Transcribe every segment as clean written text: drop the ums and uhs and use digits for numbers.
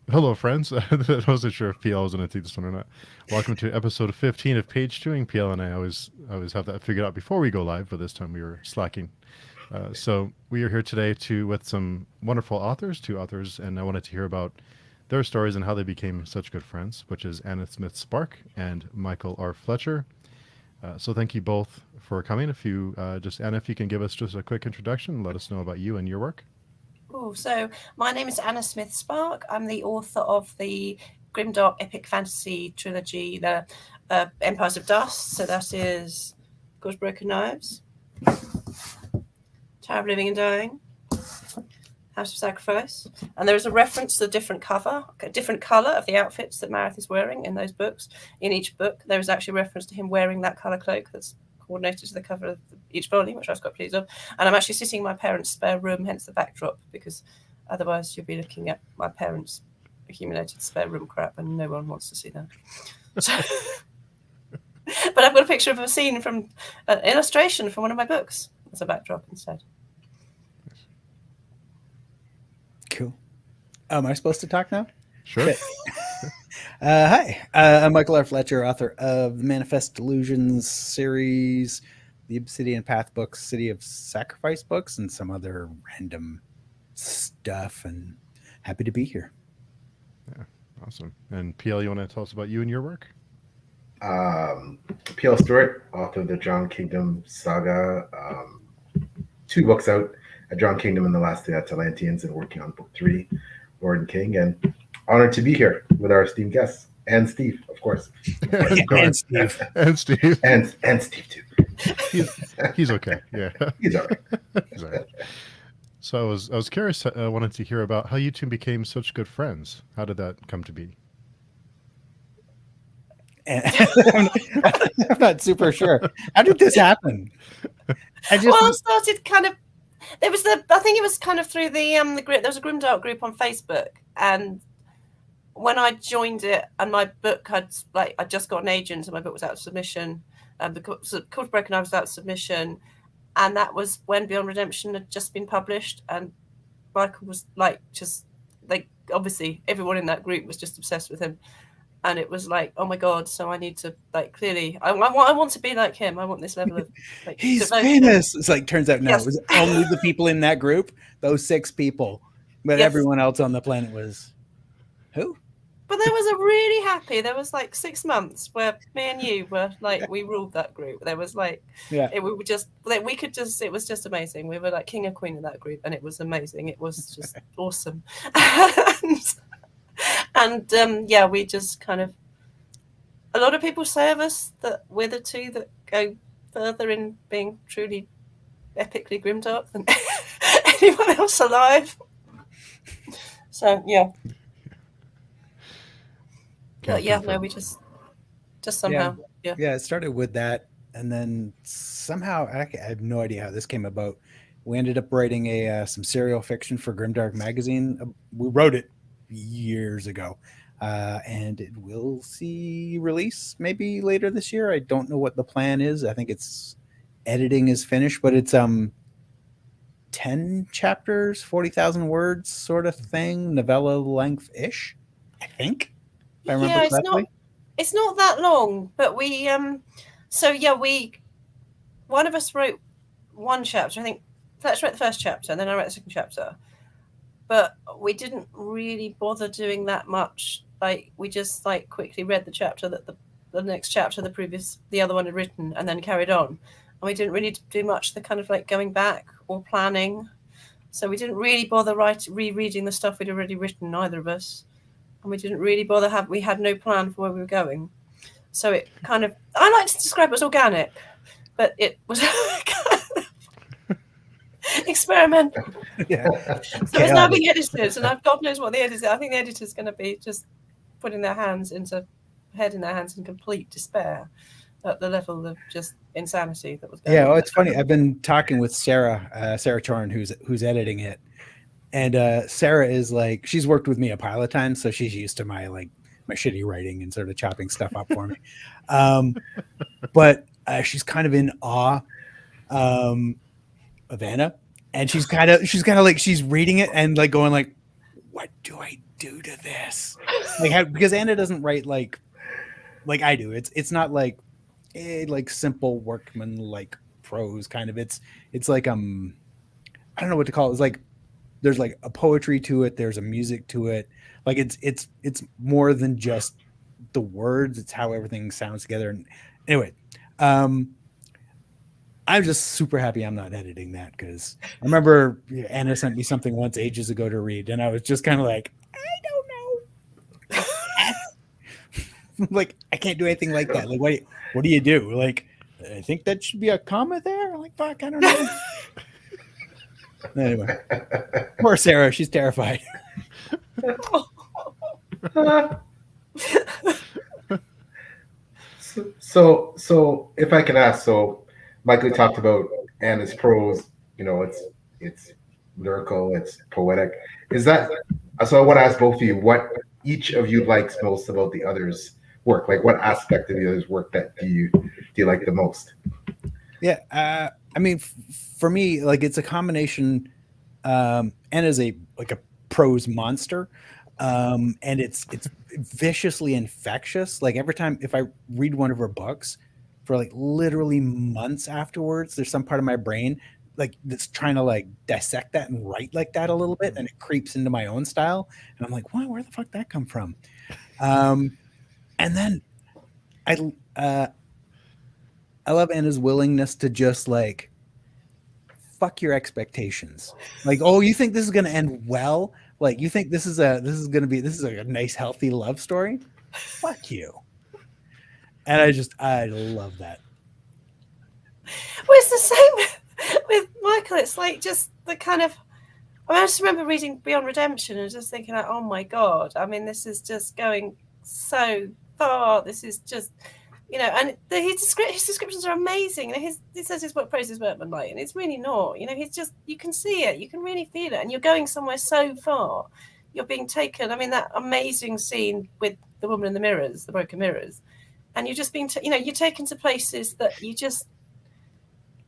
Hello, friends. I wasn't sure if PL was going to take this one or not. Welcome to episode 15 of Page Doing. PL and I always have that figured out before we go live, but this time we were slacking. So we are here today with some wonderful authors, two authors, and I wanted to hear about their stories and how they became such good friends, which is Anna Smith Spark and Michael R. Fletcher. So thank you both for coming. If you Anna, if you can give us just a quick introduction, let us know about you and your work. So my name is Anna Smith Spark. I'm the author of the grimdark epic fantasy trilogy, the Empires of Dust. So that is God's Broken Knives, Tower of Living and Dying, House of Sacrifice. And there is a reference to a different colour of the outfits that Mareth is wearing in those books. In each book, there is actually a reference to him wearing that colour cloak that's coordinated to the cover of each volume, which I was quite pleased of. And I'm actually sitting in my parents' spare room, hence the backdrop, because otherwise you'll be looking at my parents' accumulated spare room crap, and no one wants to see that. So, but I've got a picture of a scene from an illustration from one of my books as a backdrop instead. Cool. Am I supposed to talk now? Sure. Hi, I'm Michael R. Fletcher, author of the Manifest Delusions series, the Obsidian Path books, City of Sacrifice books, and some other random stuff, and happy to be here. Yeah, awesome. And PL, you want to tell us about you and your work? PL Stuart, author of the John Kingdom saga. 2 books out, A John Kingdom and the Last of the Atalanteans, and working on book 3, Lord and King, and honored to be here with our esteemed guests and Steve, of course. And Steve. And Steve. And Steve too. He's okay. Yeah. He's all right. He's all right. So I was curious. I wanted to hear about how you two became such good friends. How did that come to be? I'm not super sure. How did this happen? I started kind of. I think it was kind of through the group. There was a grimdark group on Facebook, and when I joined it, and my book I just got an agent, and my book was out of submission, because Broken Knives was out of submission, and that was when Beyond Redemption had just been published, and Michael was obviously everyone in that group was just obsessed with him. And it was like, oh my God! So I need to clearly, I want to be like him. I want this level of he's famous. It's turns out no, yes. It was only the people in that group, those 6 people, but yes. Everyone else on the planet was who? But there was there was 6 months where me and you were we ruled that group. There was it was just amazing. We were king and queen in that group, and it was amazing. It was just awesome. And we just kind of, a lot of people say of us that we're the two that go further in being truly epically grimdark than anyone else alive. So yeah. We just somehow yeah. It started with that, and then somehow I have no idea how this came about. We ended up writing some serial fiction for Grimdark magazine. We wrote it years ago, and it will see release maybe later this year. I don't know what the plan is. I think it's editing is finished, but it's 10 chapters, 40,000 words sort of thing, novella length-ish, I think, if I remember correctly. It's not that long, but we one of us wrote one chapter. I think Fletcher wrote the first chapter, and then I wrote the second chapter. But we didn't really bother doing that much. We just quickly read the chapter that the next chapter the other one had written, and then carried on. And we didn't really do much the kind of going back or planning. So we didn't really bother rereading the stuff we'd already written, neither of us. And we didn't really bother we had no plan for where we were going. So it kind of, I like to describe it as organic, but it was experimental. Yeah. So it's now being edited, and God knows what the editor. I think the editor's going to be just putting their head in their hands in complete despair at the level of just insanity that was going on. Yeah, it's funny. I've been talking with Sarah Chorn, who's editing it, and Sarah is she's worked with me a pile of times, so she's used to my shitty writing and sort of chopping stuff up for me. But she's kind of in awe of Anna and she's kind of like she's reading it and like going like, what do I do to this? Like because Anna doesn't write like I do. It's not like like simple workman like prose kind of. It's like I don't know what to call it. It's like there's like a poetry to it. There's a music to it. Like it's more than just the words. It's how everything sounds together. And anyway, I'm just super happy I'm not editing that, because I remember Anna sent me something once ages ago to read, and I was just kind of like, I don't know. Like, I can't do anything like that. Like, what do you do? Like, I think that should be a comma there. I'm like, fuck, I don't know. Anyway, poor Sarah, she's terrified. So if I can ask, so Michael talked about Anna's prose. You know, it's lyrical, it's poetic. Is that so? I want to ask both of you what each of you likes most about the other's work. Like, what aspect of the other's work that do you like the most? Yeah, I mean, for me, like it's a combination. Anna's a prose monster, and it's viciously infectious. Like every time if I read one of her books, for like literally months afterwards, there's some part of my brain like that's trying to like dissect that and write like that a little bit, and it creeps into my own style, and I'm like, wow, where the fuck that come from? And then I love Anna's willingness to just like fuck your expectations. Like, oh, you think this is going to end well? Like, you think this is going to be like a nice, healthy love story? Fuck you. And I love that. Well, it's the same with Michael. It's like just the kind of, I just remember reading Beyond Redemption and just thinking like, oh my God, I mean, this is just going so far. This is just, and his descriptions are amazing. He says his work prose is workmanlike, and it's really not. He's just, you can see it, you can really feel it, and you're going somewhere so far. You're being taken. I mean, that amazing scene with the woman in the mirrors, the broken mirrors, and you're just being, you're taken to places that you just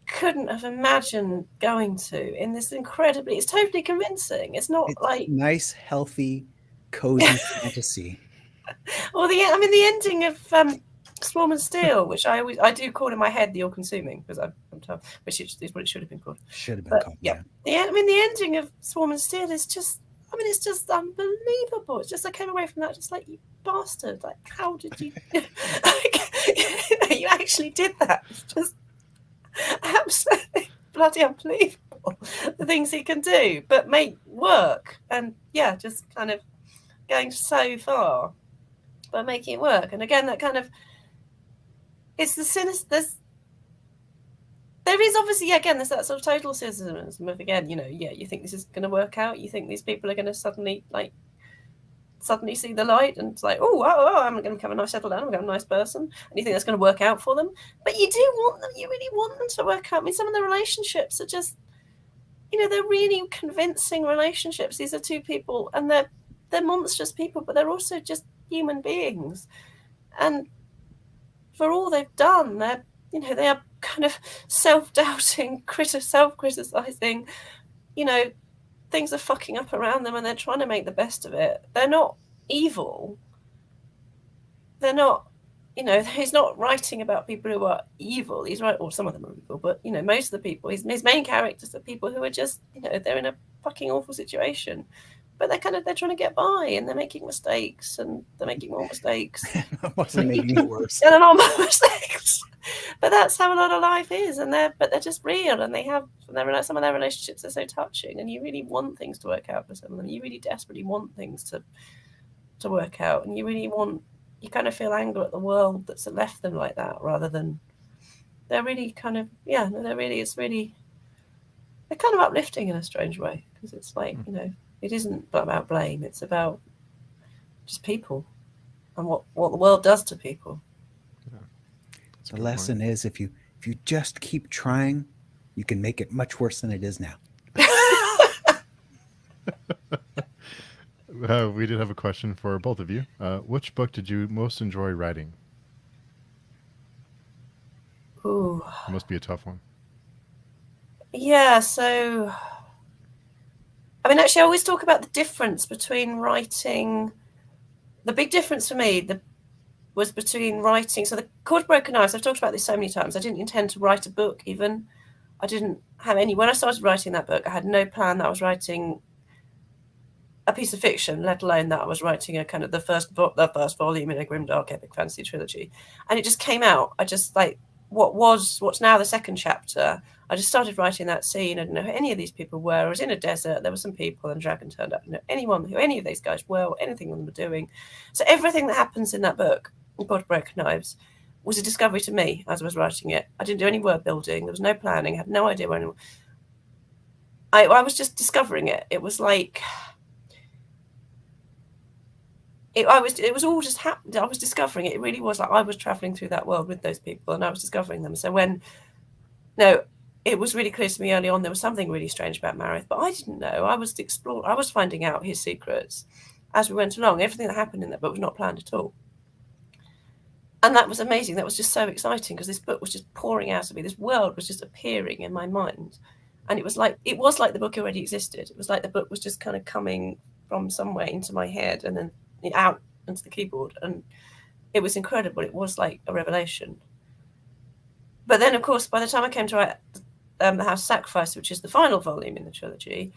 couldn't have imagined going to in this incredibly. It's totally convincing. It's not like nice, healthy, cozy fantasy. Well, the ending of Swarm and Steel, which I do call in my head the all-consuming, because I'm told, which is what it should have been called. Should have been called. Yeah. The ending of Swarm and Steel is just, it's just unbelievable. It's just I came away from that just like, you bastard! Like, how did you? You actually did that. It's just absolutely bloody unbelievable. The things he can do, but make work, and just kind of going so far, but making it work. And again, that kind of. It's the sinister. There is obviously, again, there's that sort of total cynicism of, again, you think this is going to work out. You think these people are going to suddenly see the light, and it's like, oh, I'm going to become a nice, settle down, I'm going to become a nice person. And you think that's going to work out for them. But you do want them, you really want them to work out. I mean, some of the relationships are just, they're really convincing relationships. These are two people, and they're monstrous people, but they're also just human beings. And for all they've done, they are kind of self-doubting, self-criticizing, things are fucking up around them, and they're trying to make the best of it. They're not evil. They're not, he's not writing about people who are evil. He's right, or some of them are evil, but most of the people, his main characters are people who are just, they're in a fucking awful situation. But they're trying to get by, and they're making mistakes, and they're making more mistakes. They're making it worse. And they're more mistakes. But that's how a lot of life is, but they're just real, and some of their relationships are so touching, and you really want things to work out for some of them. You really desperately want things to work out, and you kind of feel anger at the world that's left them like that, rather than they're really kind of they're kind of uplifting in a strange way, because it's like it isn't about blame. It's about just people and what the world does to people. Yeah. The lesson is if you just keep trying, you can make it much worse than it is now. We did have a question for both of you. Which book did you most enjoy writing? Ooh. It must be a tough one. Yeah, so I mean, actually, I always talk about the difference between writing. The big difference for me was between writing. So the Chord Broken Knives, I've talked about this so many times. I didn't intend to write a book even. I didn't have any. When I started writing that book, I had no plan that I was writing a piece of fiction, let alone that I was writing a kind of the first volume in a grimdark epic fantasy trilogy. And it just came out. I just like what's now the second chapter. I just started writing that scene. I didn't know who any of these people were. I was in a desert. There were some people, and a dragon turned up. I didn't know who any of these guys were, or anything they were doing. So everything that happens in that book, God Broken Knives, was a discovery to me as I was writing it. I didn't do any word building. There was no planning. I had no idea where anyone. I was just discovering it. It was like. It was all just happened. I was discovering it. It really was like I was traveling through that world with those people, and I was discovering them. So it was really clear to me early on there was something really strange about Marith, but I didn't know. I was exploring. I was finding out his secrets as we went along. Everything that happened in that book was not planned at all, and that was amazing. That was just so exciting because this book was just pouring out of me. This world was just appearing in my mind, and it was like the book already existed. It was like the book was just kind of coming from somewhere into my head, and then out into the keyboard, and it was incredible. It was like a revelation. But then, of course, by the time I came to write the House of Sacrifice, which is the final volume in the trilogy,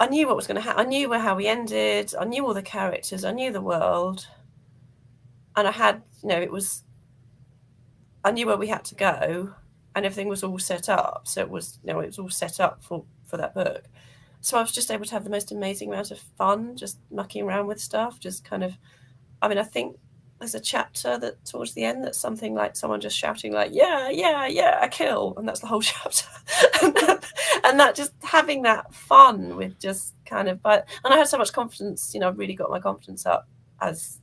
I knew what was going to happen. I knew how we ended. I knew all the characters. I knew the world, and I had, I knew where we had to go, and everything was all set up. So it was, it was all set up for that book. So I was just able to have the most amazing amount of fun, just mucking around with stuff, just kind of, I mean, I think there's a chapter that towards the end that's something like someone just shouting like, yeah, a kill. And that's the whole chapter. and that just having that fun with just kind of, and I had so much confidence, I really got my confidence up as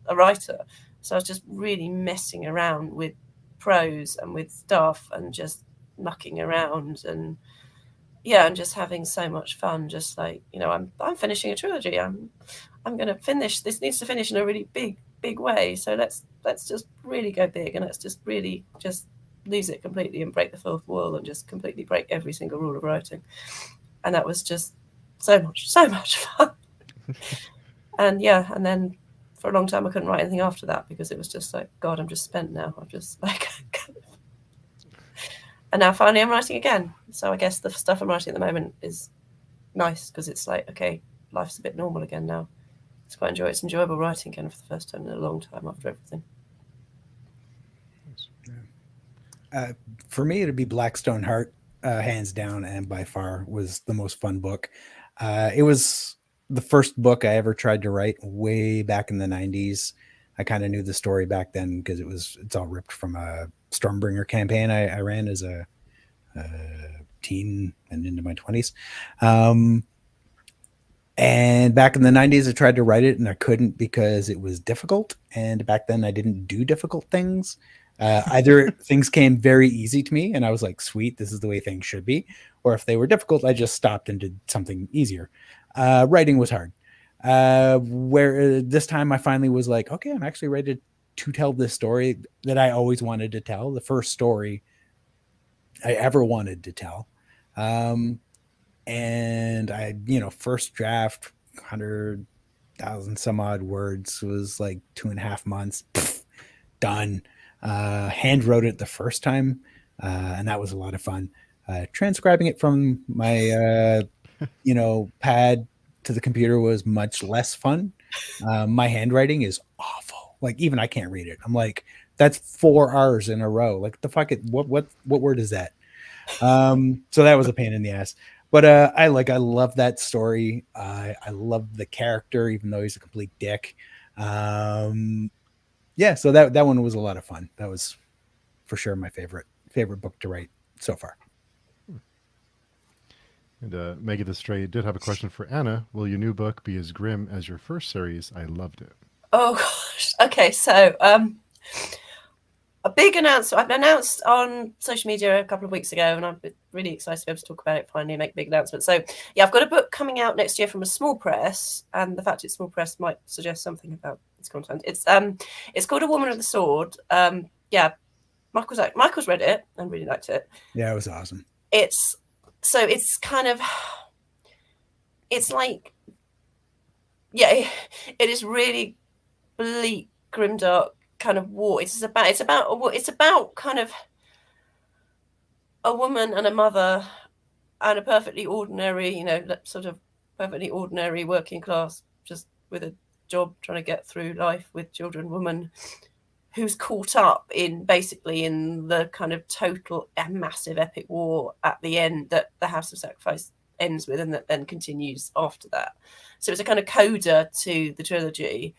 a writer. So I was just really messing around with prose and with stuff and just mucking around and just having so much fun. Just like, I'm finishing a trilogy. I'm going to finish. This needs to finish in a really big way. So let's just really go big, and let's just really just lose it completely and break the fourth wall and just completely break every single rule of writing. And that was just so much fun. And then for a long time I couldn't write anything after that because it was just like, God, I'm just spent now. I'm just like. And now finally I'm writing again. So I guess the stuff I'm writing at the moment is nice because it's like, okay, life's a bit normal again now. It's enjoyable writing again for the first time in a long time after everything. For me, it'd be Blackstone Heart, hands down, and by far was the most fun book. It was the first book I ever tried to write way back in the 90s. I kind of knew the story back then because it's all ripped from a Stormbringer campaign I ran as a teen and into my 20s. And back in the 90s, I tried to write it and I couldn't because it was difficult. And back then I didn't do difficult things. Either things came very easy to me and I was like, sweet, this is the way things should be. Or if they were difficult, I just stopped and did something easier. Writing was hard. Where this time I finally was like, okay, I'm actually ready to tell this story that I always wanted to tell. The first story I ever wanted to tell. And I, first draft, 100,000 some odd words, was like 2.5 months, done. Hand wrote it the first time, and that was a lot of fun. Transcribing it from my, pad to the computer was much less fun. My handwriting is awful. Like, even I can't read it. I'm like, that's 4 R's in a row. Like, the fuck it, what word is that? So that was a pain in the ass. But I love that story. I love the character, even though he's a complete dick. So that one was a lot of fun. That was for sure my favorite book to write so far. And Maggie the Stray did have a question for Anna. Will your new book be as grim as your first series? I loved it. Oh gosh. Okay, so a big announcement. I've announced on social media a couple of weeks ago, and I'm really excited to be able to talk about it finally and make a big announcement. So I've got a book coming out next year from a small press, and the fact it's small press might suggest something about its content. It's called A Woman of the Sword. Michael's read it and really liked it. Yeah, it was awesome. It's kind of, it's like, yeah, it is really bleak, grimdark kind of war. It's about kind of a woman and a mother and a perfectly ordinary, sort of perfectly ordinary working class, just with a job trying to get through life with children, woman who's caught up in the kind of total massive epic war at the end that the House of Sacrifice ends with, and that then continues after that. So it's a kind of coda to the trilogy,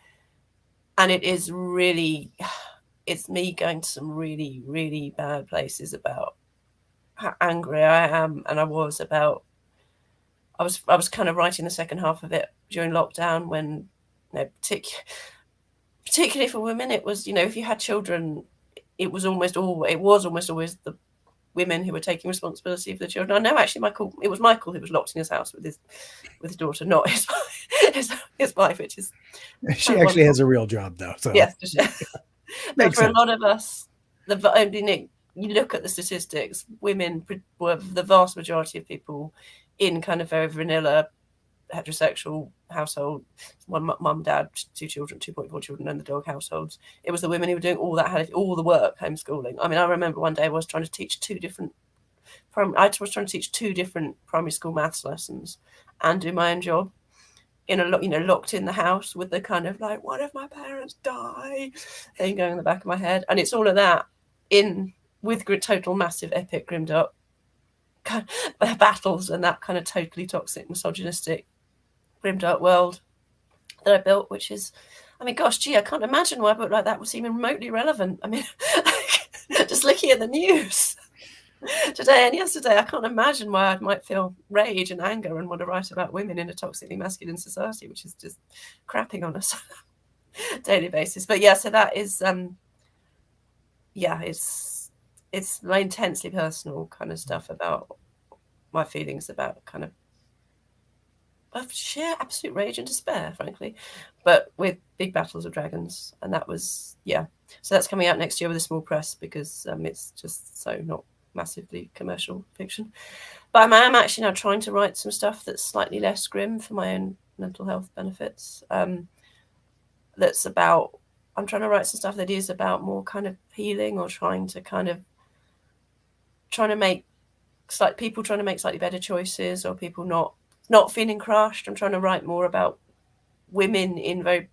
and it is really, it's me going to some really, really bad places about how angry I am, and I was kind of writing the second half of it during lockdown when, particularly for women, it was, if you had children, it was almost always the women who were taking responsibility for the children. I know actually it was Michael who was locked in his house with his daughter, not his wife, which is she actually wonderful. Has a real job though. So yes, but for sense. A lot of us, you look at the statistics, women were the vast majority of people in kind of very vanilla heterosexual household, one mum, dad, 2 children, 2.4 children, and the dog households. It was the women who were doing all that, had all the work, homeschooling. I mean, I remember one day I was trying to teach 2 different primary school maths lessons and do my own job in locked in the house with the kind of like, what if my parents die thing going in the back of my head. And it's all of that with total massive epic grimdark battles and that kind of totally toxic misogynistic grimdark world that I built, which is, I mean, gosh, I can't imagine why a book like that would seem remotely relevant. I mean, just looking at the news today and yesterday, I can't imagine why I might feel rage and anger and want to write about women in a toxically masculine society, which is just crapping on us on a daily basis. But yeah, so that is, it's my intensely personal kind of stuff about my feelings about kind of sheer absolute rage and despair, frankly, but with big battles of dragons. And that was, so that's coming out next year with a small press because it's just so not massively commercial fiction. But I am actually now trying to write some stuff that's slightly less grim for my own mental health benefits. That's about, I'm trying to write some stuff that is about more kind of healing, or trying to make slightly better choices, or people not feeling crushed. I'm trying to write more about women in very,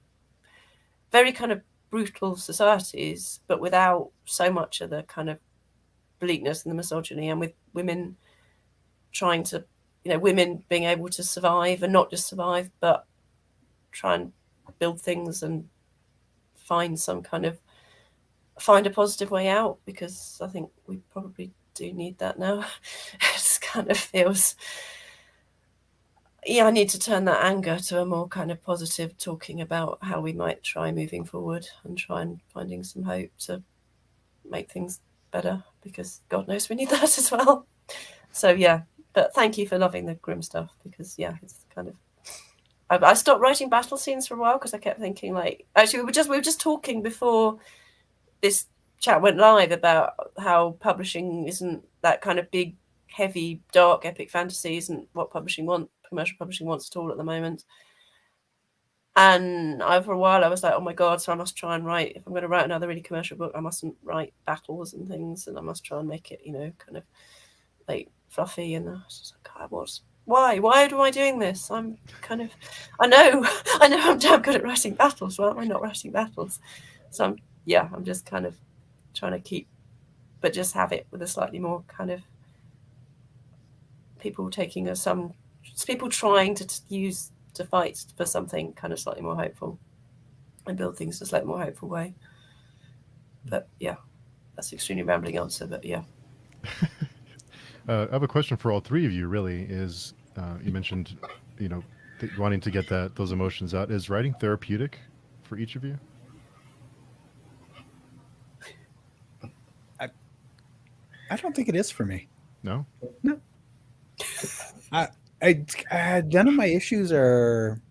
very kind of brutal societies, but without so much of the kind of bleakness and the misogyny, and with women trying to, women being able to survive, and not just survive, but try and build things and find a positive way out, because I think we probably do need that now. It just kind of feels, I need to turn that anger to a more kind of positive talking about how we might try moving forward and try and finding some hope to make things better, because God knows we need that as well. So but thank you for loving the grim stuff, because it's kind of, I stopped writing battle scenes for a while because I kept thinking, like, actually we were just talking before this chat went live about how publishing isn't that kind of big, heavy, dark, epic fantasy isn't what commercial publishing wants at all at the moment. And for a while I was like, oh my God, so I must try and write, if I'm going to write another really commercial book, I mustn't write battles and things, and I must try and make it, kind of like fluffy. And I was just like, God, why am I doing this? I'm kind of, I know I'm damn good at writing battles. Why am I not writing battles? So I'm just kind of trying to keep, but just have it with a slightly more kind of people trying to fight for something kind of slightly more hopeful and build things in a slightly more hopeful way. But that's an extremely rambling answer, but I have a question for all 3 of you, really, is you mentioned, wanting to get those emotions out. Is writing therapeutic for each of you? I don't think it is for me. No? None of my issues are.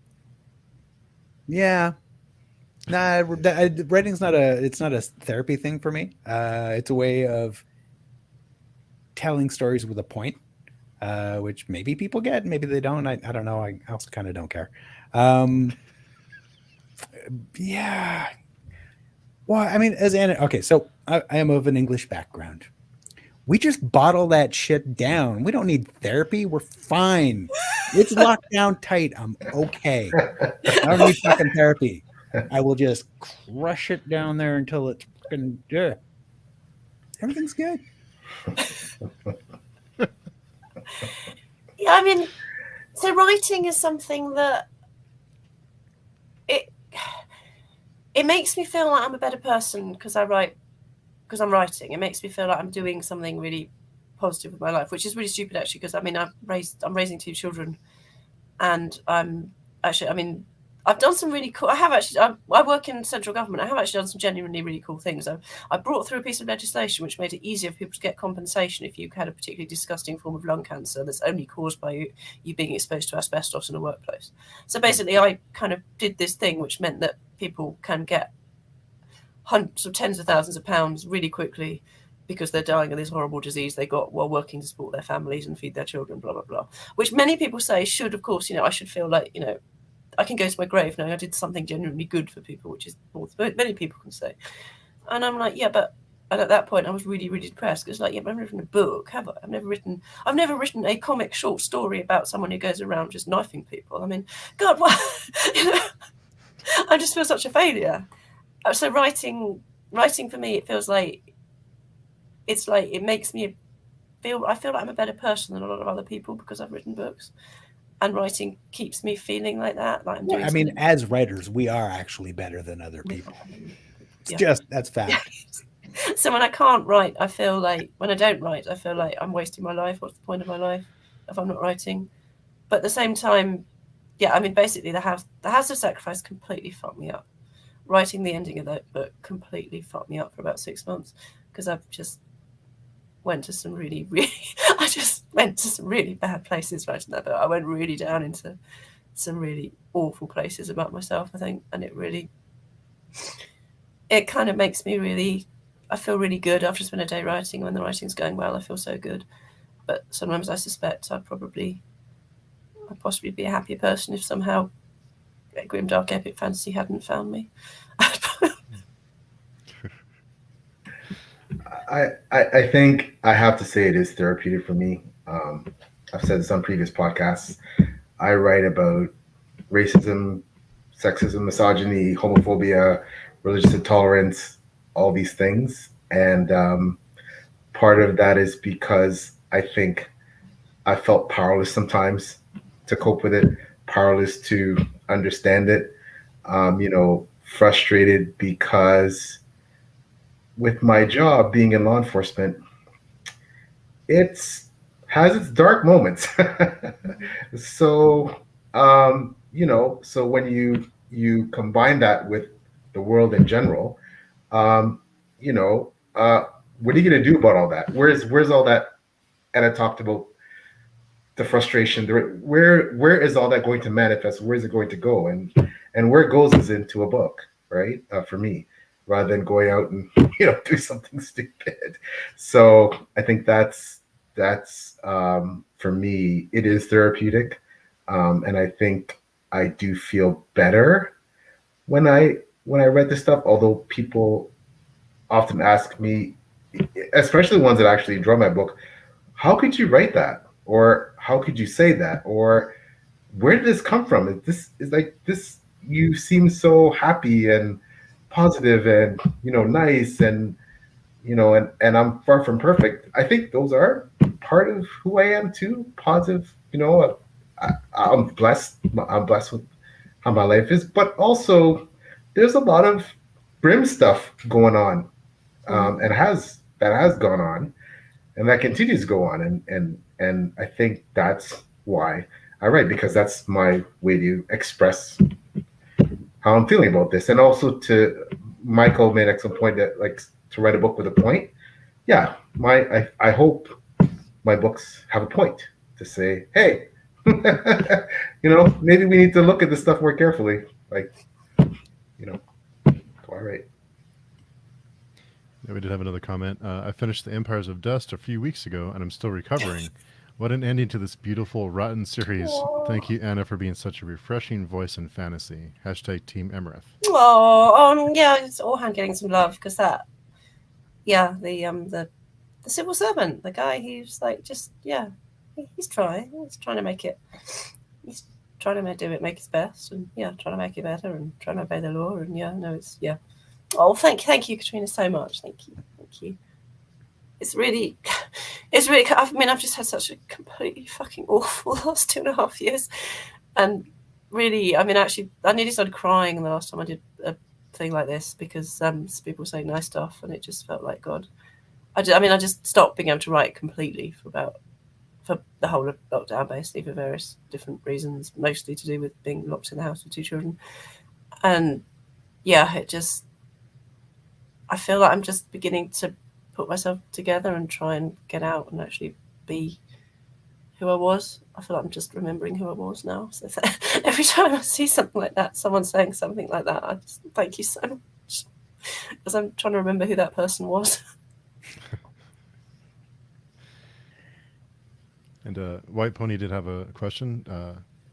Writing's not a therapy thing for me. It's a way of telling stories with a point. which maybe people get, maybe they don't. I don't know. I also kind of don't care. Yeah. Well, I mean, okay, so I am of an English background. We just bottle that shit down. We don't need therapy. We're fine. It's locked down tight. I'm okay. I don't need fucking therapy. I will just crush it down there until it's fucking everything's good. Yeah, I mean, so writing is something that it makes me feel like I'm a better person because I write, because I'm writing. It makes me feel like I'm doing something really positive with my life, which is really stupid actually, because I mean I'm raising 2 children, and I've done some really cool. I work in central government. I have actually done some genuinely really cool things. I brought through a piece of legislation which made it easier for people to get compensation if you had a particularly disgusting form of lung cancer that's only caused by you being exposed to asbestos in a workplace. So basically, I kind of did this thing which meant that people can get hundreds of tens of thousands of pounds really quickly because they're dying of this horrible disease they got while working to support their families and feed their children, blah, blah, blah. Which many people say should, of course, I should feel like, I can go to my grave knowing I did something genuinely good for people, which is more than many people can say. And I'm like, yeah, but and at that point I was really, really depressed because I've never written a book, have I? I've never written a comic short story about someone who goes around just knifing people. I mean, God, what? I just feel such a failure. So writing for me, it feels like it makes me I feel like I'm a better person than a lot of other people because I've written books, and writing keeps me feeling like that. Like I'm doing. I mean, as writers, we are actually better than other people. It's that's fact. So when I can't write, I feel like when I don't write, I feel like I'm wasting my life. What's the point of my life if I'm not writing? But at the same time, yeah, I mean, basically the House of Sacrifice completely fucked me up. Writing the ending of that book completely fucked me up for about 6 months because I've just went to some really, really bad places writing that book. I went really down into some really awful places about myself, I think, and it kind of makes me I feel really good after spending a day writing. When the writing's going well, I feel so good. But sometimes I suspect I'd possibly be a happier person if somehow grimdark epic fantasy hadn't found me. I think I have to say it is therapeutic for me. I've said this on previous podcasts. I write about racism, sexism, misogyny, homophobia, religious intolerance, all these things. And part of that is because I think I felt powerless sometimes to cope with it, powerless to understand it, frustrated because with my job being in law enforcement, has its dark moments. So, so when you combine that with the world in general, what are you going to do about all that? Where's all that? And I talked about the frustration. Where is all that going to manifest? Where is it going to go? And where it goes is into a book, right? For me, rather than going out and do something stupid. So I think that's for me, it is therapeutic, and I think I do feel better when I read this stuff. Although people often ask me, especially the ones that actually draw my book, how could you write that, or how could you say that, or where did this come from? Is like this? You seem so happy and positive and nice and and I'm far from perfect. I think those are part of who I am too. Positive, I'm blessed. I'm blessed with how my life is, but also there's a lot of grim stuff going on, and that has gone on, and that continues to go on, and I think that's why I write, because that's my way to express how I'm feeling about this, and also to Michael made an excellent point that to write a book with a point. Yeah, I hope my books have a point to say, hey, maybe we need to look at this stuff more carefully. All right. Yeah, we did have another comment. I finished The Empires of Dust a few weeks ago, and I'm still recovering. What an ending to this beautiful Rotten series. Aw. Thank you, Anna, for being such a refreshing voice in fantasy. Hashtag Team Emerith. Yeah, it's all hand getting some love because that, yeah, the civil servant, the guy who's like just he's trying to make it, he's trying to make his best, and trying to make it better and trying to obey the law, and it's Oh, thank you, Katrina, so much. Thank you. It's really. I mean, I've just had such a completely fucking awful last 2.5 years, and really, I mean, actually, I nearly started crying the last time I did a thing like this because people saying nice stuff, and it just felt like God. I just stopped being able to write completely for the whole of lockdown, basically for various different reasons, mostly to do with being locked in the house with 2 children, and I feel like I'm just beginning to put myself together and try and get out and actually be who I was. I feel like I'm just remembering who I was now. So every time I see something like that, someone saying something like that, I just thank you so much because I'm trying to remember who that person was. And White Pony did have a question.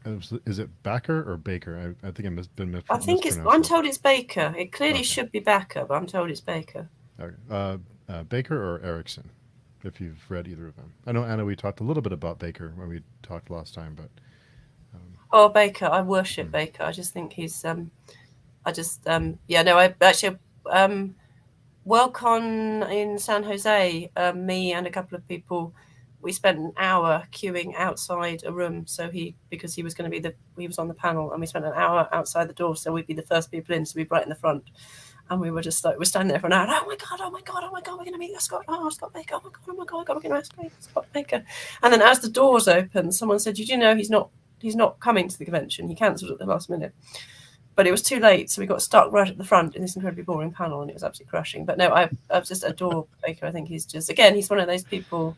Is it Backer or Baker? I think I think I'm told it's Baker. It clearly should be Backer, but I'm told it's Baker. Okay. Baker or Erickson, if you've read either of them. I know, Anna, we talked a little bit about Baker when we talked last time, but... Baker. I worship Baker. I just think he's... Worldcon in San Jose, me and a couple of people, we spent an hour queuing outside a room. Because he was going to be he was on the panel, and we spent an hour outside the door, so we'd be the first people in, so we'd be right in the front. And we were just like, we're standing there for an hour. Oh my god, we're going to meet Scott. Oh, Scott Baker. Oh my god, we're going to ask Scott Baker. And then as the doors opened, someone said, "Did you know he's not coming to the convention? He cancelled at the last minute." But it was too late, so we got stuck right at the front in this incredibly boring panel, and it was absolutely crushing. But no, I just adore Baker. I think he's he's one of those people.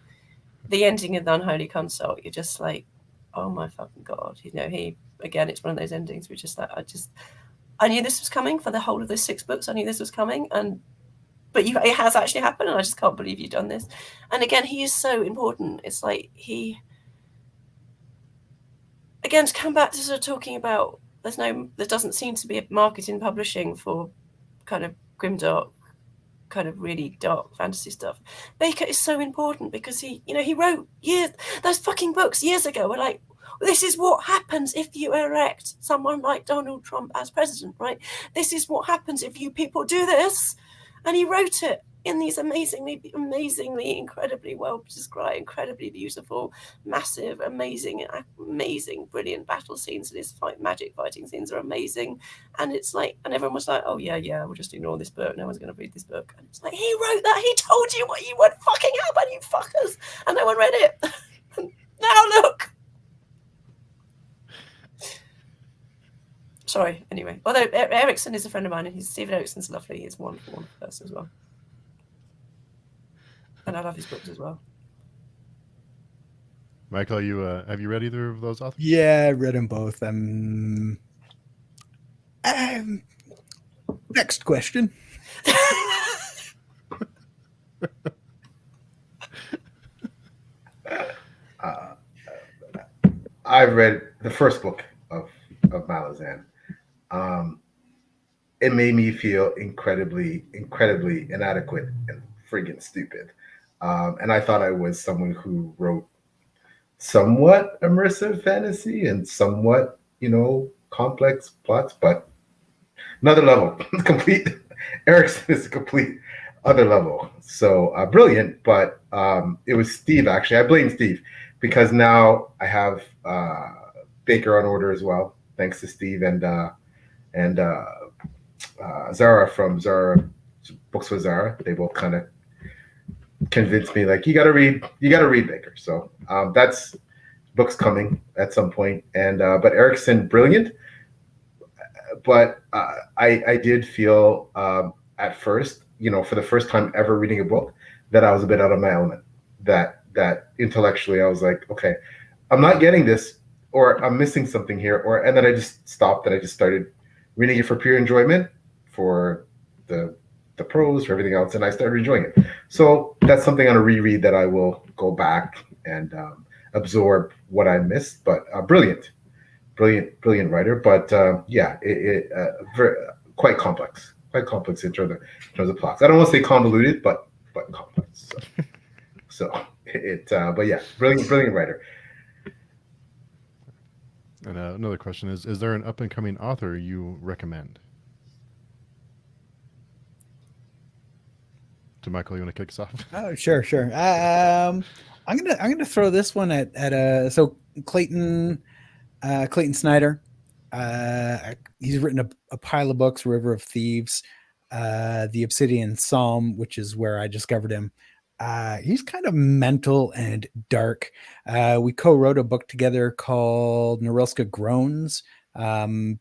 The ending of the Unholy Consult, you're just like, oh my fucking god, it's one of those endings where just like, I knew this was coming for the whole of those 6 books. I knew this was coming, but it has actually happened, and I just can't believe you've done this. And again, he is so important. It's like to come back to sort of talking about there doesn't seem to be a market in publishing for kind of grimdark, kind of really dark fantasy stuff. Baker is so important because he wrote those fucking books years ago were like, this is what happens if you elect someone like Donald Trump as president, right? This is what happens if you people do this. And he wrote it in these amazingly, incredibly well described, incredibly beautiful, massive, amazing, brilliant battle scenes. And his magic fighting scenes are amazing. And it's like, and everyone was like, oh yeah, we'll just ignore this book. No one's going to read this book. And it's like, he wrote that. He told you what you would fucking happen, you fuckers. And no one read it. Now look. Sorry, anyway. Although Erickson is a friend of mine, and Stephen Erickson's lovely. He's a wonderful person as well. And I love his books as well. Michael, have you read either of those authors? Yeah, I read them both. Next question. I've read the first book of Malazan. It made me feel incredibly inadequate and friggin' stupid. And I thought I was someone who wrote somewhat immersive fantasy and somewhat, complex plots, but another level. Complete. Erickson is a complete other level. So brilliant, but it was Steve, actually. I blame Steve because now I have Baker on order as well, thanks to Steve and Zara from Zara Books with Zara. They both kind of convinced me, like, you got to read Baker. So that's book's coming at some point. And but Erickson, brilliant. But I did feel at first, for the first time ever reading a book, that I was a bit out of my element. That intellectually I was like, okay, I'm not getting this, or I'm missing something here, and then I just stopped and I just started reading it for pure enjoyment, for the prose, for everything else, and I started enjoying it. So that's something on a reread that I will go back and absorb what I missed. But brilliant writer. But very, quite complex in terms of plots. I don't want to say convoluted, but complex. So but yeah, brilliant writer. And another question is there an up and coming author you recommend? So Michael, you want to kick us off? Oh, sure. I'm gonna throw this one at so Clayton Snyder. He's written a pile of books: River of Thieves, The Obsidian Psalm, which is where I discovered him. He's kind of mental and dark. We co-wrote a book together called Norilska Groans.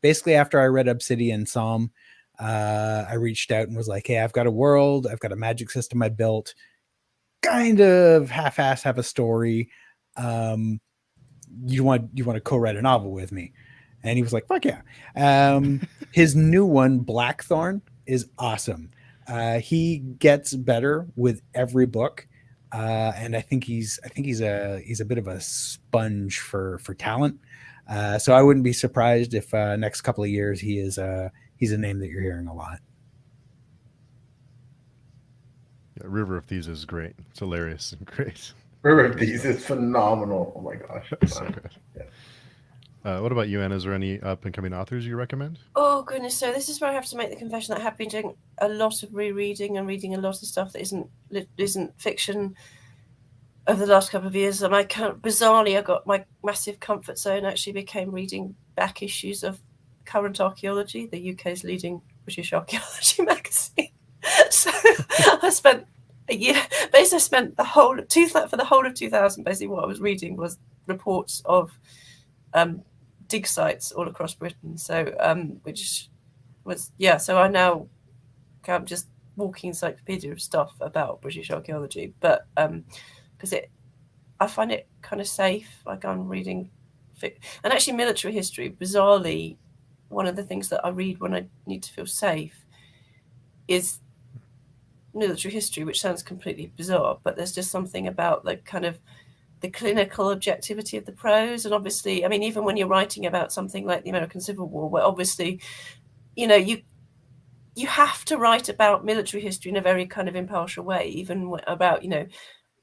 Basically, after I read Obsidian Psalm, I reached out and was like, "Hey, I've got a world. I've got a magic system I built. Kind of half-ass have a story. You want to co-write a novel with me?" And he was like, "Fuck yeah!" His new one, Blackthorn, is awesome. He gets better with every book, and I think he's a bit of a sponge for talent. So I wouldn't be surprised if next couple of years he's a name that you're hearing a lot. Yeah, River of Thieves is great. It's hilarious and great. River of Thieves is phenomenal. Oh my gosh, So good. Yeah. What about you, Anne? Is there any up and coming authors you recommend? Oh goodness! So this is where I have to make the confession that I have been doing a lot of rereading and reading a lot of stuff that isn't fiction over the last couple of years. And bizarrely, I got my massive comfort zone actually became reading back issues of Current Archaeology, the UK's leading British archaeology magazine. So I spent a year. Basically, I spent the whole of 2000. Basically, what I was reading was reports of dig sites all across Britain. So which was So I now am just walking encyclopedia of stuff about British archaeology, but because I find it kind of safe. Like I'm reading, and actually military history. Bizarrely, one of the things that I read when I need to feel safe is military history, which sounds completely bizarre, but there's just something about the kind of the clinical objectivity of the prose. And obviously, I mean, even when you're writing about something like the American Civil War, where obviously, you have to write about military history in a very kind of impartial way, even about,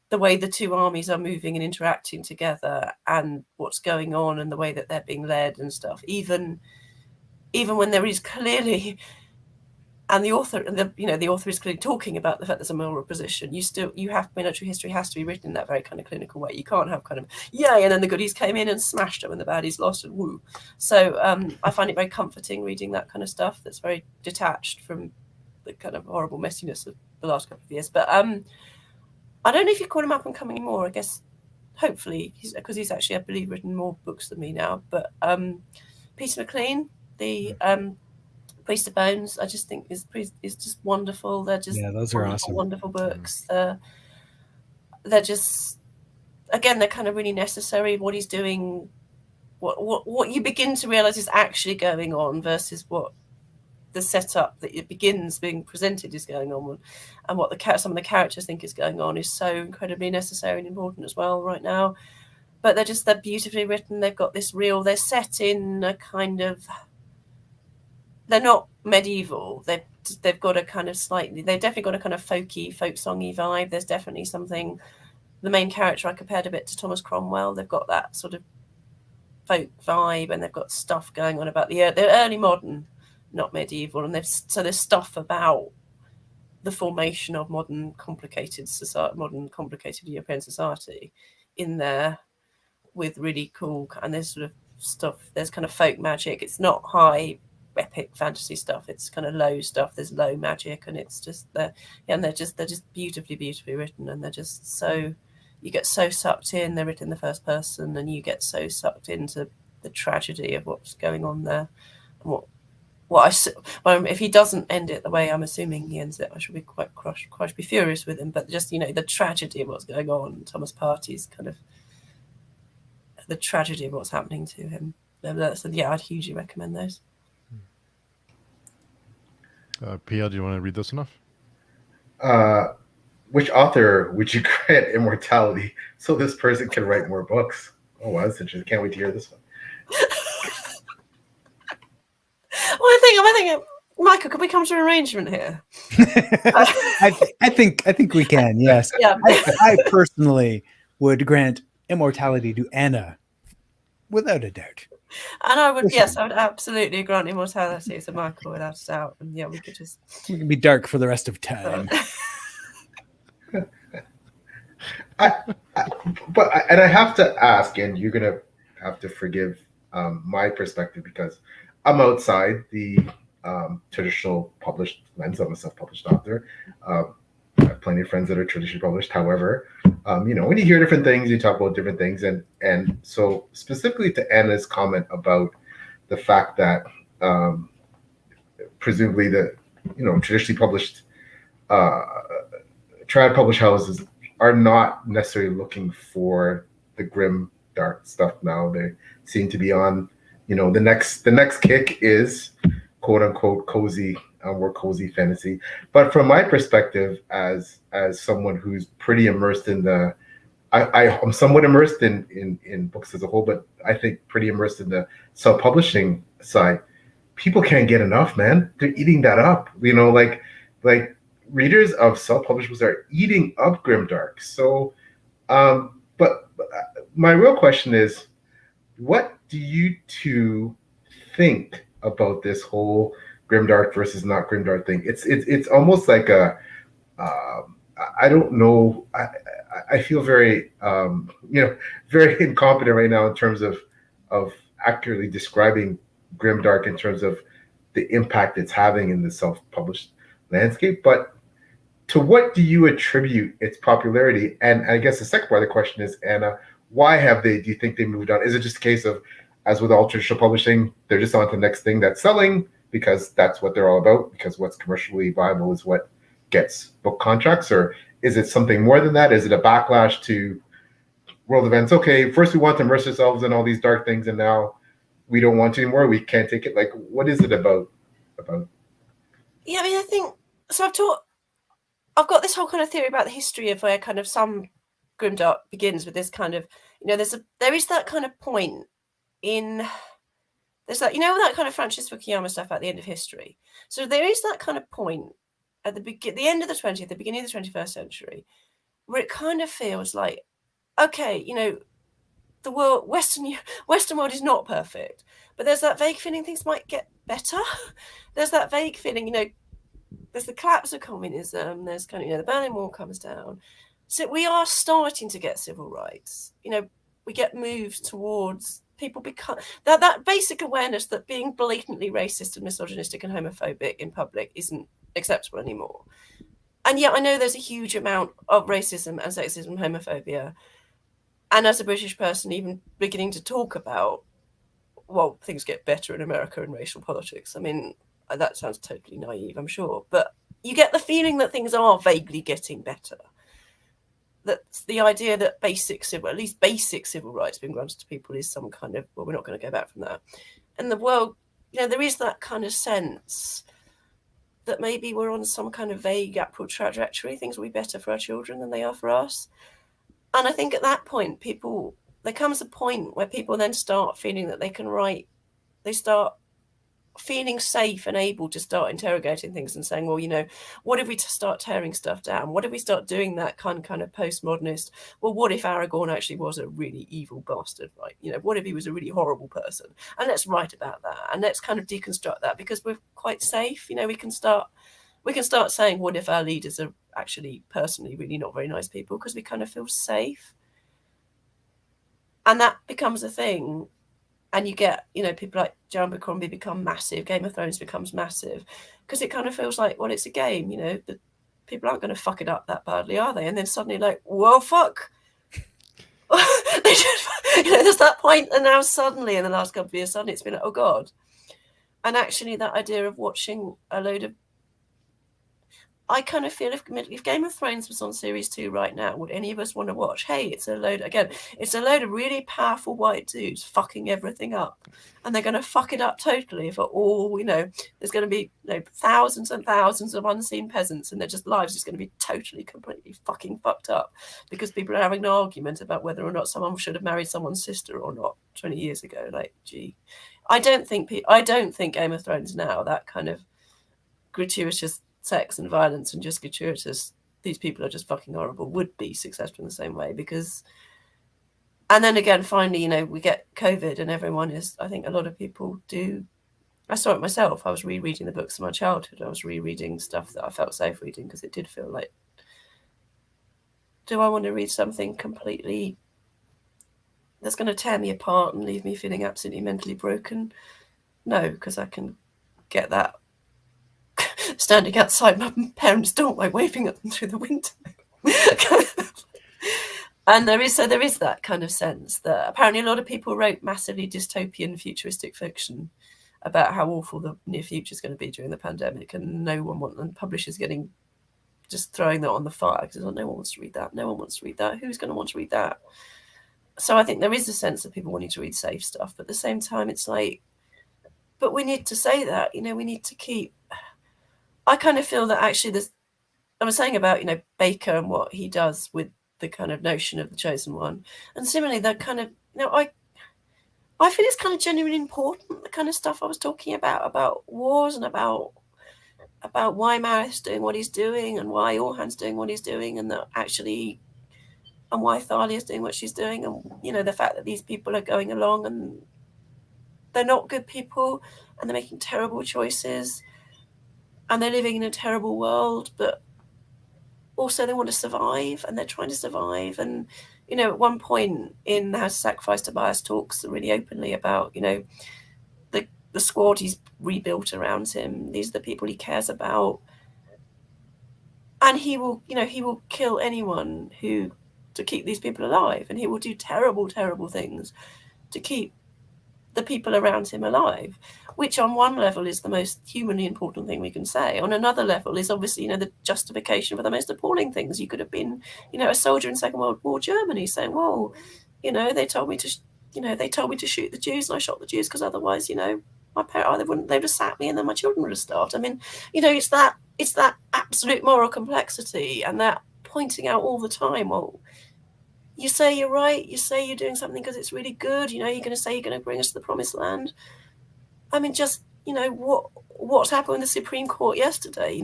the way the two armies are moving and interacting together and what's going on and the way that they're being led and stuff, even when there is clearly, and the author is clearly talking about the fact there's a moral position, military history has to be written in that very kind of clinical way. You can't have kind of yay and then the goodies came in and smashed them and the baddies lost and woo. So I find it very comforting reading that kind of stuff that's very detached from the kind of horrible messiness of the last couple of years. But I don't know if you call him up and coming anymore. I guess hopefully because he's actually, I believe, written more books than me now. But Peter McLean, the Priest of Bones, I just think is just wonderful. They're just those are awesome, wonderful books. They're just, again, they're kind of really necessary. What he's doing, what you begin to realize is actually going on versus what the setup that it begins being presented is going on, and what some of the characters think is going on is so incredibly necessary and important as well right now. But they're beautifully written. They've got this they're set in a kind of, they're not medieval. They've got a kind of they've definitely got a kind of folk songy vibe. There's definitely something, the main character I compared a bit to Thomas Cromwell. They've got that sort of folk vibe, and they've got stuff going on about the early modern, not medieval, and there's stuff about the formation of modern complicated European society in there with really cool, and there's sort of stuff, there's kind of folk magic. It's not high epic fantasy stuff, it's kind of low stuff, there's low magic, and it's just and they're just beautifully written, and they're just so, you get so sucked in. They're written in the first person, and you get so sucked into the tragedy of what's going on there, and if he doesn't end it the way I'm assuming he ends it, I should be quite be furious with him. But just, the tragedy of what's going on, Thomas Party's kind of the tragedy of what's happening to him. So yeah, I'd hugely recommend those. PL, do you want to read this enough? which author would you grant immortality so this person can write more books? Oh, wow, that's interesting. Can't wait to hear this one. Well, I think, Michael, can we come to an arrangement here? I think we can. Yes. Yeah. I personally would grant immortality to Anna, without a doubt. And I would, yes, I would absolutely grant immortality to Michael without a doubt. And yeah, we could just. We can be dark for the rest of time. And I have to ask, and you're gonna have to forgive my perspective because I'm outside the traditional published lens. I'm a self-published author. I have plenty of friends that are traditionally published. However, when you hear different things, you talk about different things, and so specifically to Anna's comment about the fact that presumably the traditionally published trad published houses are not necessarily looking for the grim dark stuff now. They seem to be on, the next kick is quote unquote cozy, more cozy fantasy. But from my perspective, as someone who's pretty immersed in the, I'm somewhat immersed in books as a whole, but I think pretty immersed in the self-publishing side. People can't get enough, man. They're eating that up. Like readers of self-published books are eating up grimdark. So, but my real question is, what do you two think about this whole grimdark versus not grimdark thing? It's almost like a, I don't know. I feel very, very incompetent right now in terms of accurately describing grimdark in terms of the impact it's having in the self-published landscape. But to what do you attribute its popularity? And I guess the second part of the question is, Anna, why do you think they moved on? Is it just a case of, as with all traditional publishing, they're just on to the next thing that's selling because that's what they're all about, because what's commercially viable is what gets book contracts? Or is it something more than that? Is it a backlash to world events? Okay, first we want to immerse ourselves in all these dark things, and now we don't want to anymore. We can't take it. Like, what is it about? Yeah, I mean, I think so. I've got this whole kind of theory about the history of where kind of some grimdark begins with this kind of, there is that kind of point in, there's that, that kind of Francis Fukuyama stuff at the end of history. So there is that kind of point at the end of the 20th, the beginning of the 21st century, where it kind of feels like, okay, the Western world is not perfect, but there's that vague feeling things might get better. There's that vague feeling, there's the collapse of communism. There's kind of, the Berlin Wall comes down. So we are starting to get civil rights. We get moved towards people become that basic awareness that being blatantly racist and misogynistic and homophobic in public isn't acceptable anymore. And yet I know there's a huge amount of racism and sexism and homophobia. And as a British person, even beginning to talk about, well, things get better in America in racial politics. I mean, that sounds totally naive, I'm sure. But you get the feeling that things are vaguely getting better. That's the idea that at least basic civil rights being granted to people is some kind of, well, we're not going to go back from that. And the world, there is that kind of sense that maybe we're on some kind of vague upward trajectory. Things will be better for our children than they are for us. And I think at that point, there comes a point where people then start feeling that they can write, they start feeling safe and able to start interrogating things and saying, well, what if we start tearing stuff down? What if we start doing that kind of postmodernist, well, what if Aragorn actually was a really evil bastard, right? What if he was a really horrible person? And let's write about that. And let's kind of deconstruct that because we're quite safe. We can start saying, what if our leaders are actually personally really not very nice people, because we kind of feel safe. And that becomes a thing. And you get, people like Joan Abercrombie become massive. Game of Thrones becomes massive because it kind of feels like, well, it's a game, the people aren't going to fuck it up that badly, are they? And then suddenly like, whoa, fuck. There's that point, and now suddenly in the last couple of years, suddenly it's been like, oh God. And actually that idea of watching a load of, I kind of feel if Game of Thrones was on series 2 right now, would any of us want to watch? Hey, it's a load of really powerful white dudes fucking everything up, and they're going to fuck it up totally for all we know. There's going to be thousands and thousands of unseen peasants, and their just lives is going to be totally, completely fucking fucked up because people are having an argument about whether or not someone should have married someone's sister or not 20 years ago. Like, gee, I don't think Game of Thrones now, that kind of gratuitous sex and violence and just gratuitous, these people are just fucking horrible, would be successful in the same way. Because, and then again, finally, we get COVID and everyone is, I think a lot of people do. I saw it myself. I was rereading the books of my childhood. I was rereading stuff that I felt safe reading because it did feel like, do I want to read something completely that's going to tear me apart and leave me feeling absolutely mentally broken? No, because I can get that standing outside my parents' doorway, waving at them through the window. And there is that kind of sense that apparently a lot of people wrote massively dystopian futuristic fiction about how awful the near future is going to be during the pandemic, and and publishers just throwing that on the fire because no one wants to read that. No one wants to read that. Who's going to want to read that? So I think there is a sense of people wanting to read safe stuff, but at the same time, it's like, but we need to say that, we need to keep. I kind of feel that actually I was saying about, Baker and what he does with the kind of notion of the chosen one. And similarly, that kind of, I feel it's kind of genuinely important, the kind of stuff I was talking about wars and about why Marith's doing what he's doing and why Orhan's doing what he's doing and why Thalia's doing what she's doing. And, the fact that these people are going along and they're not good people and they're making terrible choices. And they're living in a terrible world, but also they want to survive and they're trying to survive. And, at one point in House of Sacrifice, Tobias talks really openly about, the squad he's rebuilt around him. These are the people he cares about. And he will kill anyone to keep these people alive. And he will do terrible, terrible things to keep the people around him alive, which on one level is the most humanly important thing we can say. On another level is obviously, the justification for the most appalling things. You could have been, a soldier in Second World War Germany saying, well, they told me to shoot the Jews and I shot the Jews because otherwise, my parents, they would have sacked me and then my children would have starved. I mean, it's that absolute moral complexity and that pointing out all the time, well, you say you're right. You say you're doing something because it's really good. You're going to say you're going to bring us to the promised land. I mean, just, what happened in the Supreme Court yesterday?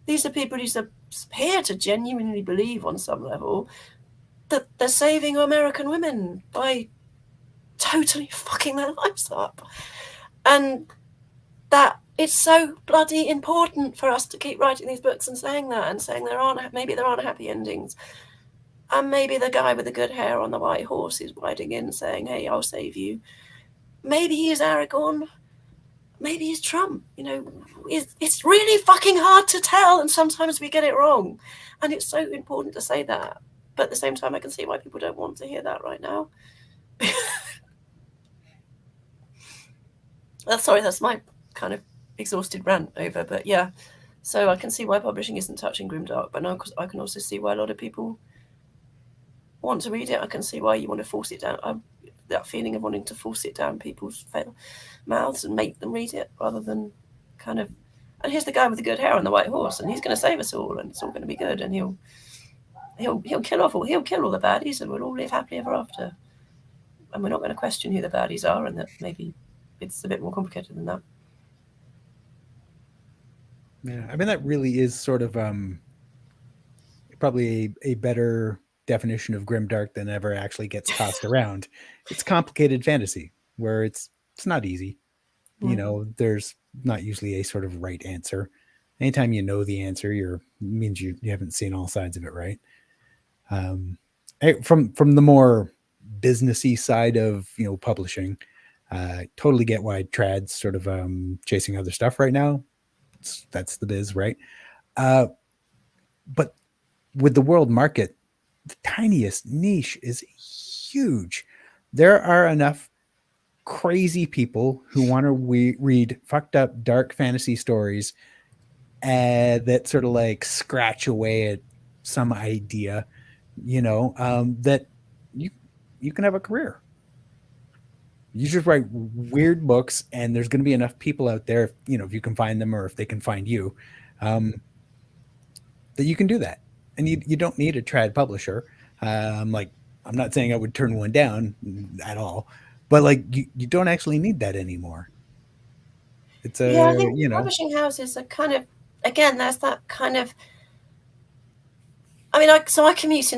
These are people who appear to genuinely believe on some level that they're saving American women by totally fucking their lives up. And that it's so bloody important for us to keep writing these books and saying that and saying maybe there aren't happy endings. And maybe the guy with the good hair on the white horse is riding in saying, hey, I'll save you. Maybe he's Aragorn. Maybe he's Trump. It's really fucking hard to tell. And sometimes we get it wrong. And it's so important to say that. But at the same time, I can see why people don't want to hear that right now. That's my kind of exhausted rant over. But yeah, so I can see why publishing isn't touching grimdark. But now I can also see why a lot of people want to read it. I can see why you want to force it down. That feeling of wanting to force it down people's mouths and make them read it rather than kind of. And here's the guy with the good hair on the white horse, and he's going to save us all, and it's all going to be good, and he'll kill all the baddies, and we'll all live happily ever after. And we're not going to question who the baddies are, and that maybe it's a bit more complicated than that. Yeah, I mean that really is sort of probably a better definition of grimdark than ever actually gets tossed around. It's complicated fantasy where it's not easy. There's not usually a sort of right answer. Anytime you know the answer, means you haven't seen all sides of it, right? From the more businessy side of publishing, totally get why Trad's sort of chasing other stuff right now. That's the biz, right? But with the world market, the tiniest niche is huge. There are enough crazy people who want to read fucked up dark fantasy stories that sort of like scratch away at some idea, that you can have a career. You just write weird books, and there's going to be enough people out there, if you can find them or if they can find you, that you can do that. And you don't need a trad publisher. I'm not saying I would turn one down at all, but like you don't actually need that anymore. It's I think publishing houses are kind of, again, there's that kind of, I mean, I commute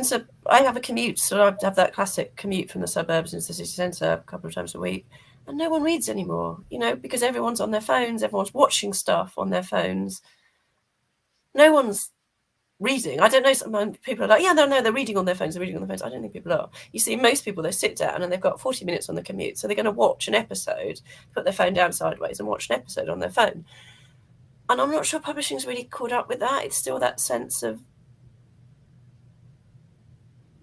I have a commute, so I have that classic commute from the suburbs into the city centre a couple of times a week, and no one reads anymore, because everyone's on their phones, everyone's watching stuff on their phones. No one's reading. I don't know, some people are like, yeah, no, they're reading on their phones, I don't think people are. You see, most people, they sit down and they've got 40 minutes on the commute, so they're going to watch an episode, put their phone down sideways and watch an episode on their phone. And I'm not sure publishing's really caught up with that. It's still that sense of,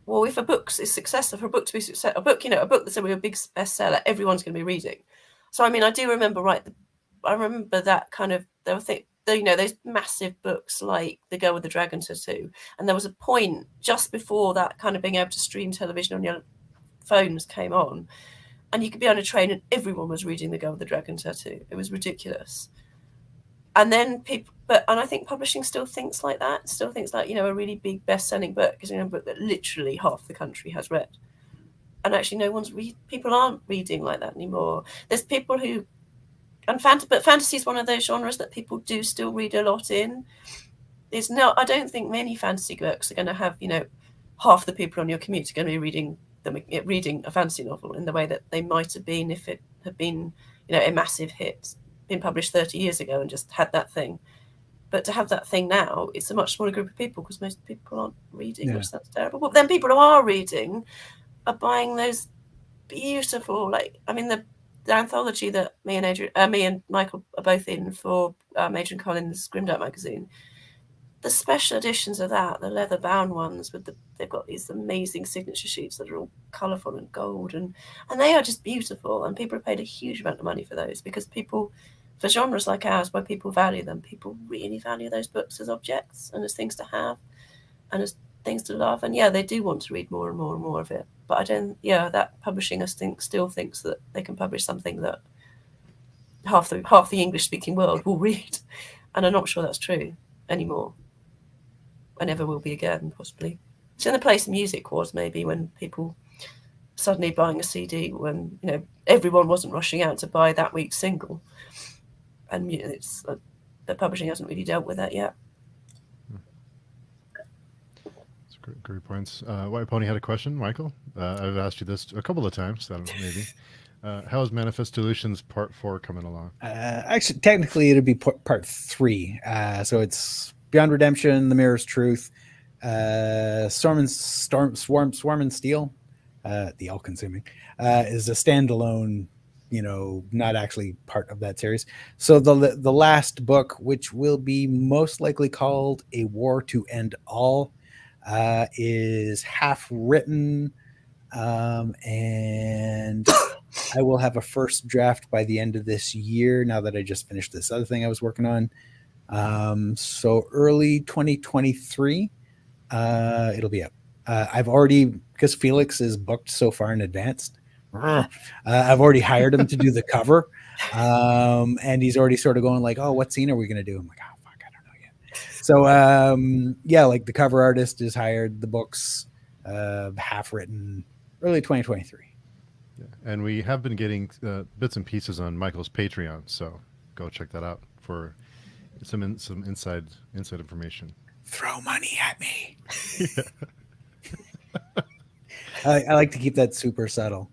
well, if a book is successful, for a book to be successful, a book that's going to be a big bestseller, everyone's going to be reading. So, I mean, I do remember, I remember that kind of, those massive books like The Girl with the Dragon Tattoo. And there was a point just before that kind of being able to stream television on your phones came on, and you could be on a train and everyone was reading The Girl with the Dragon Tattoo. It was ridiculous. And then and I think publishing still thinks like that. Still thinks like, a really big best-selling book is a book that literally half the country has read. And actually people aren't reading like that anymore. There's people who, but fantasy is one of those genres that people do still read a lot in. I don't think many fantasy books are going to have, half the people on your commute are going to be reading a fantasy novel in the way that they might have been if it had been, a massive hit, been published 30 years ago and just had that thing. But to have that thing now, it's a much smaller group of people because most people aren't reading, which sounds terrible. But then people who are reading are buying those beautiful, the anthology that me and Michael are both in for Adrian Collins' Grimdark magazine. The special editions of that, the leather bound ones they've got these amazing signature sheets that are all colourful and gold, and they are just beautiful. And people have paid a huge amount of money for those because people, for genres like ours, where people value them, people really value those books as objects and as things to have and as things to love. And they do want to read more and more and more of it. But that publishing, I think, still thinks that they can publish something that half the English-speaking world will read. And I'm not sure that's true anymore. I never will be again, possibly. It's in the place music was, maybe, when people suddenly buying a CD when, everyone wasn't rushing out to buy that week's single. And it's the publishing hasn't really dealt with that yet. That's great points. White Pony had a question, Michael. I've asked you this a couple of times, so maybe. How is Manifest Solutions Part 4 coming along? Actually, technically, it'd be Part 3. So it's Beyond Redemption, The Mirror's Truth, Swarm and Steel, the all-consuming, is a standalone, not actually part of that series. So the last book, which will be most likely called A War to End All, is half written, and I will have a first draft by the end of this year, now that I just finished this other thing I was working on. So early 2023, it'll be up. I've already, because Felix is booked so far in advance, I've already hired him to do the cover. And he's already sort of going like, oh, what scene are we going to do? I'm like, oh, fuck, I don't know yet. So, like the cover artist is hired, the book's half written, early 2023. Yeah. And we have been getting bits and pieces on Michael's Patreon, so go check that out for some inside information. Throw money at me. I like to keep that super subtle.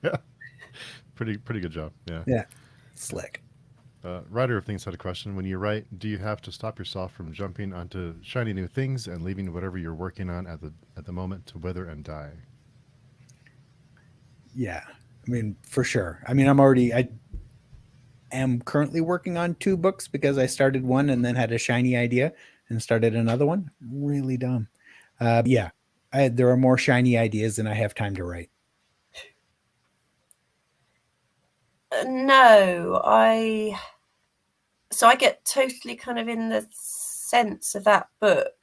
Yeah, pretty good job. Yeah, slick. Writer of Things had a question. When you write, do you have to stop yourself from jumping onto shiny new things and leaving whatever you're working on at the moment to wither and die? Yeah, I mean, for sure. I mean, I am currently working on 2 books because I started one and then had a shiny idea and started another one. Really dumb. There are more shiny ideas than I have time to write. No, so I get totally kind of in the sense of that book,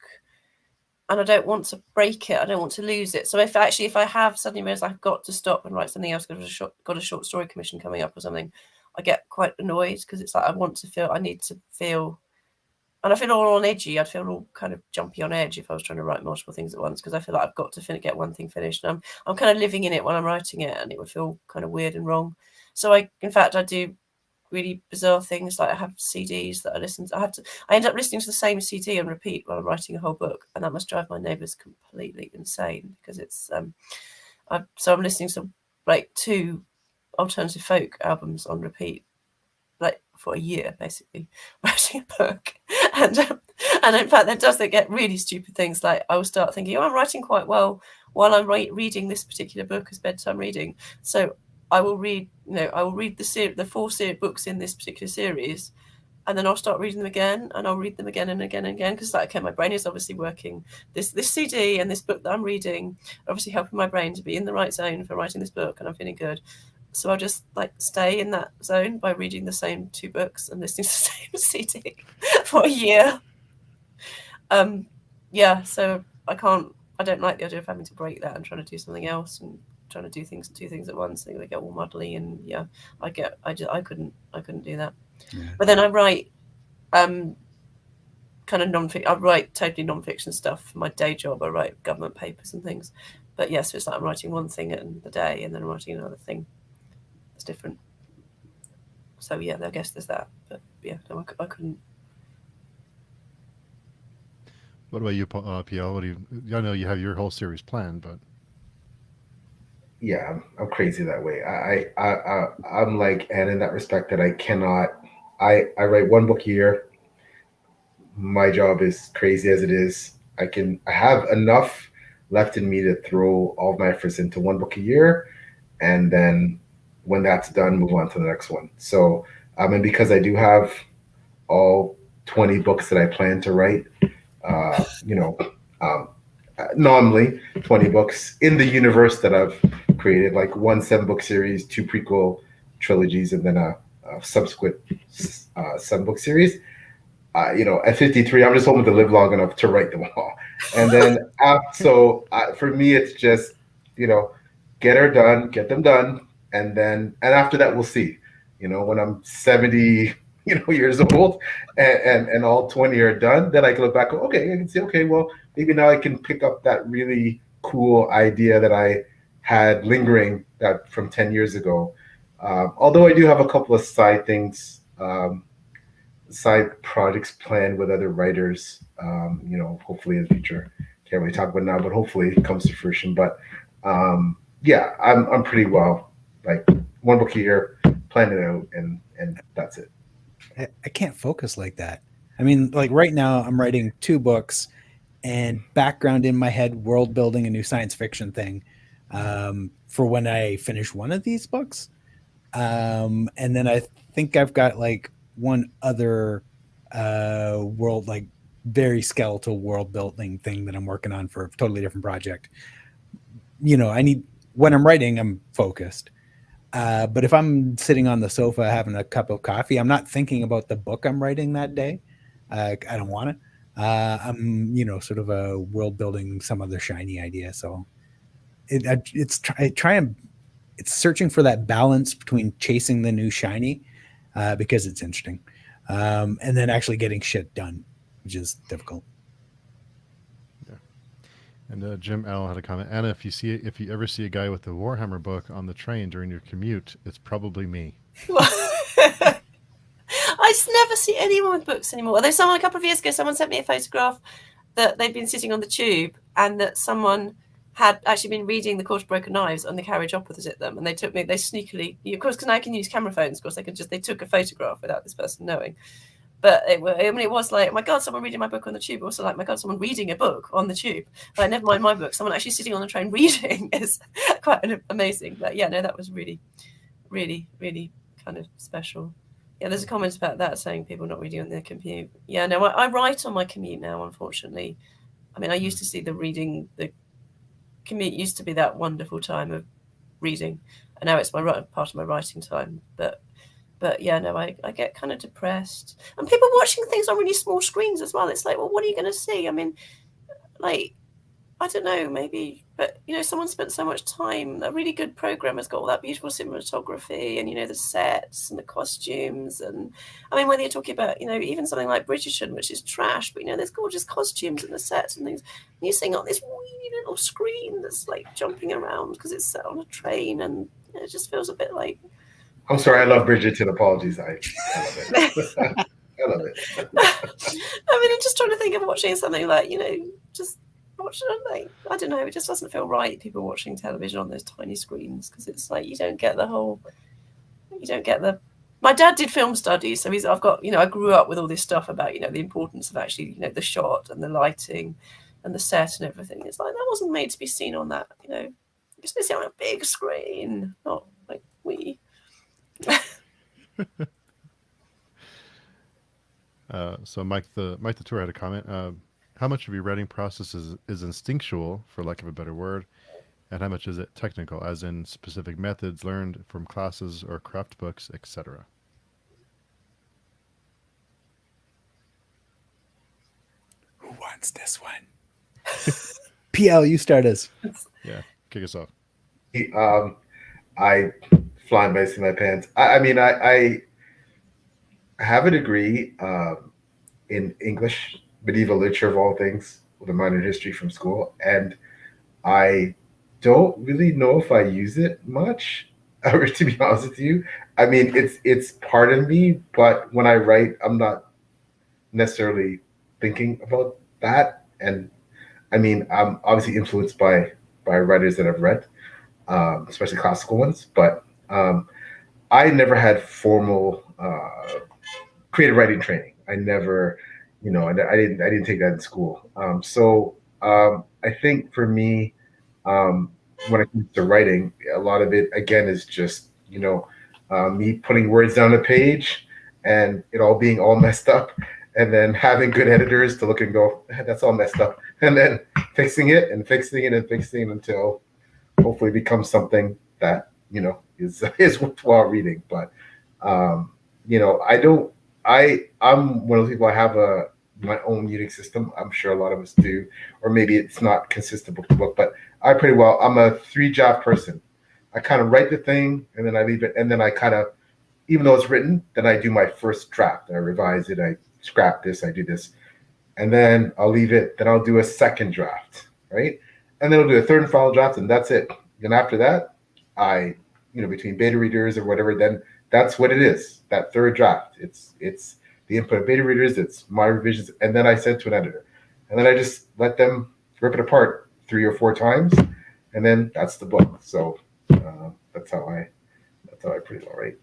and I don't want to break it. I don't want to lose it. So if I have suddenly realized I've got to stop and write something else, got a short story commission coming up or something, I get quite annoyed, because it's like I need to feel, and I feel all on edgy. I'd feel all kind of jumpy on edge if I was trying to write multiple things at once, because I feel like I've got to get one thing finished. And I'm kind of living in it while I'm writing it, and it would feel kind of weird and wrong. So I do really bizarre things, like I have CDs that I listen to. I end up listening to the same CD on repeat while I'm writing a whole book, and that must drive my neighbours completely insane, because it's so I'm listening to like 2 alternative folk albums on repeat, like for a year, basically, writing a book. And in fact, they get really stupid things, like I will start thinking, I'm writing quite well while I'm reading this particular book as bedtime reading. So I will read the 4 books in this particular series, and then I'll start reading them again, and I'll read them again and again and again, because like, okay, my brain is obviously working. This CD and this book that I'm reading obviously helping my brain to be in the right zone for writing this book, and I'm feeling good. So I'll just like stay in that zone by reading the same 2 books and listening to the same CD for a year. So I don't like the idea of having to break that and trying to do something else, and trying to do 2 things at once. They get all muddly, and I couldn't do that. Yeah. But then I write kind of non-fiction. I write totally non-fiction stuff for my day job. I write government papers and things. But yes, it's like I'm writing one thing in the day, and then I'm writing another thing that's different. So yeah, I guess there's that. But yeah, no, I couldn't. What about you, PL? I know you have your whole series planned, but Yeah, I'm crazy that way. I'm like Anne in that respect, that I cannot. I write 1 book a year. My job is crazy as it is. I have enough left in me to throw all of my efforts into 1 book a year, and then when that's done, move on to the next one. So, and because I do have all 20 books that I plan to write, nominally 20 books in the universe that I've created, like 1 7-book series, 2 prequel trilogies, and then a subsequent 7-book series. At 53, I'm just hoping to live long enough to write them all. And then, for me, it's just, get them done. And after that, we'll see, when I'm 70, years old, and all 20 are done, then I can look back, okay, I can say, okay, well, maybe now I can pick up that really cool idea that I had lingering that from 10 years ago. Although I do have a couple of side things, side projects planned with other writers, hopefully in the future. Can't really talk about it now, but hopefully it comes to fruition. But yeah, I'm pretty well, like 1 book a year, plan it out, and that's it. I can't focus like that. I mean, like right now I'm writing 2 books and background in my head, world building a new science fiction thing for when I finish one of these books. And then I think I've got like 1 other world, like very skeletal world building thing that I'm working on for a totally different project. When I'm writing, I'm focused. But if I'm sitting on the sofa having a cup of coffee, I'm not thinking about the book I'm writing that day. I don't want to. I'm, sort of a world building some other shiny idea. So it's searching for that balance between chasing the new shiny, because it's interesting, and then actually getting shit done, which is difficult. yeah. And Jim L had a comment. Anna, if you ever see a guy with a Warhammer book on the train during your commute, it's probably me. I never see anyone with books anymore. Although a couple of years ago, someone sent me a photograph that they'd been sitting on the tube, and that someone had actually been reading The Court of Broken Knives on the carriage opposite them, and they sneakily, of course, because I can use camera phones, of course, they took a photograph without this person knowing. But it was like, oh my God, someone reading my book on the tube. Also like, my God, someone reading a book on the tube. Like, never mind my book. Someone actually sitting on the train reading is quite amazing. But yeah, no, that was really, really, really kind of special. Yeah, there's a comment about that saying people not reading on their commute. Yeah, no, I write on my commute now, unfortunately. I mean, I used to see the commute used to be that wonderful time of reading, and now it's part of my writing time. But But yeah, no, I get kind of depressed. And people watching things on really small screens as well. It's like, well, what are you going to see? I mean, like, I don't know, maybe, but someone spent so much time. A really good program has got all that beautiful cinematography and the sets and the costumes, and I mean, whether you're talking about even something like Bridgerton, which is trash, but there's gorgeous costumes and the sets and things. And you're seeing on this wee little screen that's like jumping around because it's set on a train, and it just feels a bit like. I'm sorry, I love Bridgerton. Apologies, I love it. I love it. I mean, I'm just trying to think of watching something like just. Watching it, like, I don't know, it just doesn't feel right. People watching television on those tiny screens, because it's like you don't get the. My dad did film studies, so I've got I grew up with all this stuff about the importance of actually the shot and the lighting and the set and everything. It's like that wasn't made to be seen on that it's to be seen on a big screen, not like we. So Mike the tour had a comment. How much of your writing process is instinctual, for lack of a better word, and how much is it technical, as in specific methods learned from classes or craft books, etc.? Who wants this one? PL, you start us. Yeah, kick us off. I flying by seat my pants. I mean, I have a degree in English, medieval literature of all things, with a minor in history from school, and I don't really know if I use it much. To be honest with you, I mean, it's part of me, but when I write, I'm not necessarily thinking about that. And I mean, I'm obviously influenced by writers that I've read, especially classical ones, but I never had formal creative writing training. I never, I didn't take that in school. I think for me, when it comes to writing, a lot of it again is just me putting words down a page and it all being all messed up, and then having good editors to look and go, that's all messed up, and then fixing it and fixing it and fixing it until hopefully it becomes something that is worthwhile reading. But I'm one of those people. I have my own unique system. I'm sure a lot of us do, or maybe it's not consistent book to book, but I'm a 3-draft person. I kind of write the thing and then I leave it, and then I kind of, even though it's written, then I do my first draft. I revise it, I scrap this, I do this, and then I'll leave it. Then I'll do a second draft, right? And then I'll do a third and final draft, and that's it. Then after that, between beta readers or whatever, then that's what it is. That third draft, it's the input of beta readers, it's my revisions, and then I send to an editor, and then I just let them rip it apart 3 or 4 times, and then that's the book. So that's how I pretty well write.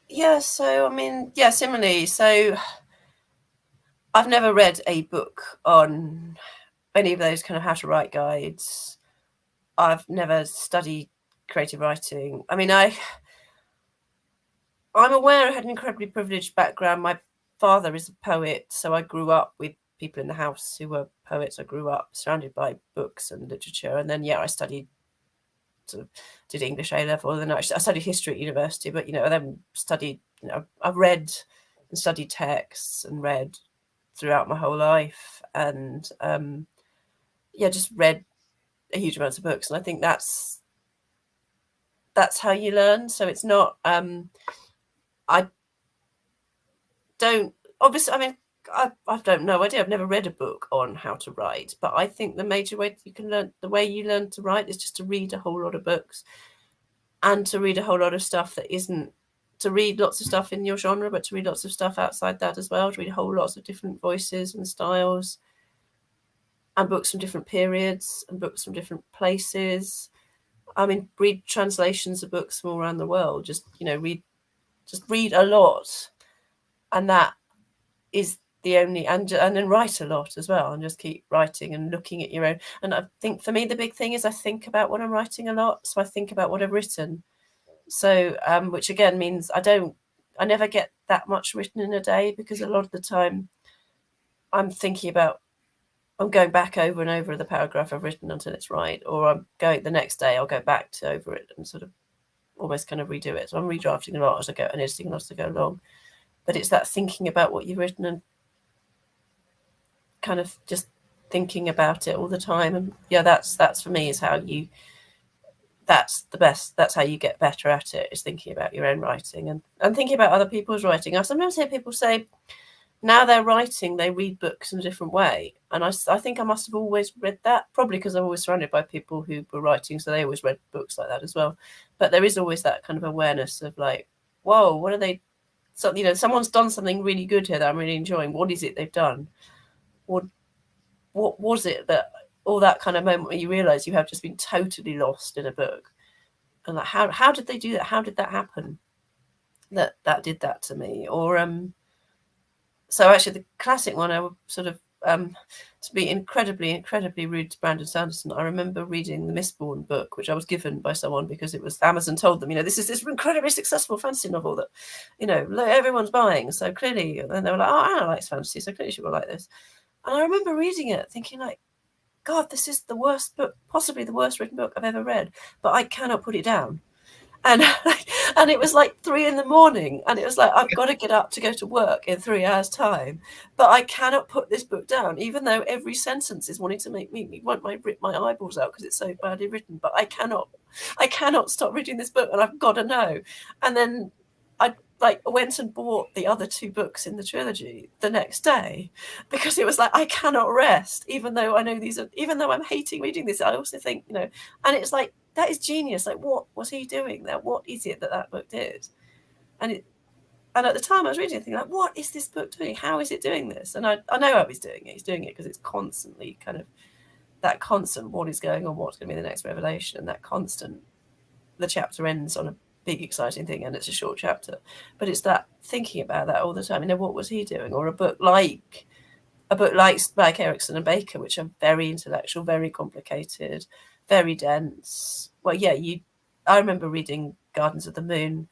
Yeah, so I mean, yeah, similarly. So I've never read a book on any of those kind of how to write guides. I've never studied creative writing. I mean, I'm aware I had an incredibly privileged background. My father is a poet, so I grew up with people in the house who were poets. I grew up surrounded by books and literature, and then I studied, sort of did English A level, and then I studied history at university. But I then studied. I've read and studied texts and read throughout my whole life, and just read a huge amount of books, and I think that's how you learn. So it's not. I don't obviously. I mean, I don't know idea. I've never read a book on how to write, but I think the major way you can learn, the way you learn to write, is just to read a whole lot of books, and to read a whole lot of stuff that isn't. To read lots of stuff in your genre, but to read lots of stuff outside that as well. To read whole lots of different voices and styles, and books from different periods, and books from different places. I mean, read translations of books from all around the world. Just read a lot, and that is the only, and then write a lot as well, and just keep writing and looking at your own. And I think for me the big thing is I think about what I'm writing a lot, so I think about what I've written. So which again means I never get that much written in a day, because a lot of the time I'm going back over and over the paragraph I've written until it's right, or I'm going the next day I'll go back to over it and sort of almost kind of redo it. So I'm redrafting a lot as I go and editing a lot as I go along. But it's that thinking about what you've written and kind of just thinking about it all the time. And yeah, that's for me is how you. That's the best. That's how you get better at it. Is thinking about your own writing and thinking about other people's writing. I sometimes hear people say, now they're writing, they read books in a different way. And I think I must have always read that, probably because I'm always surrounded by people who were writing, so they always read books like that as well. But there is always that kind of awareness of like, whoa, what are they? So, someone's done something really good here that I'm really enjoying. What is it they've done? What was it that, all that kind of moment where you realise you have just been totally lost in a book? And like, how did they do that? How did that happen? That did that to me. Or so actually the classic one, I would sort of to be incredibly rude to Brandon Sanderson, I remember reading the Mistborn book, which I was given by someone because it was Amazon told them, this is this incredibly successful fantasy novel that everyone's buying, so clearly, and they were like, oh, Anna likes fantasy, so clearly she will like this. And I remember reading it thinking like, God, this is the worst book, possibly the worst written book I've ever read, but I cannot put it down. And and it was like 3 a.m, and it was like, I've got to get up to go to work in 3 hours time, but I cannot put this book down, even though every sentence is wanting to make me want rip my eyeballs out because it's so badly written. But I cannot stop reading this book, and I've got to know. And then I went and bought the other 2 books in the trilogy the next day because it was like, I cannot rest, even though I know even though I'm hating reading this, I also think, and it's like, that is genius. Like, what was he doing there? What is it that book did? And at the time I was reading it, thinking like, what is this book doing? How is it doing this? And I know how he's doing it. He's doing it because it's constantly kind of that constant, what is going on? What's going to be the next revelation? And that constant, the chapter ends on a big exciting thing and it's a short chapter, but it's that thinking about that all the time. What was he doing? Or a book like Erikson and Baker, which are very intellectual, very complicated, very dense. Well, yeah, I remember reading Gardens of the Moon,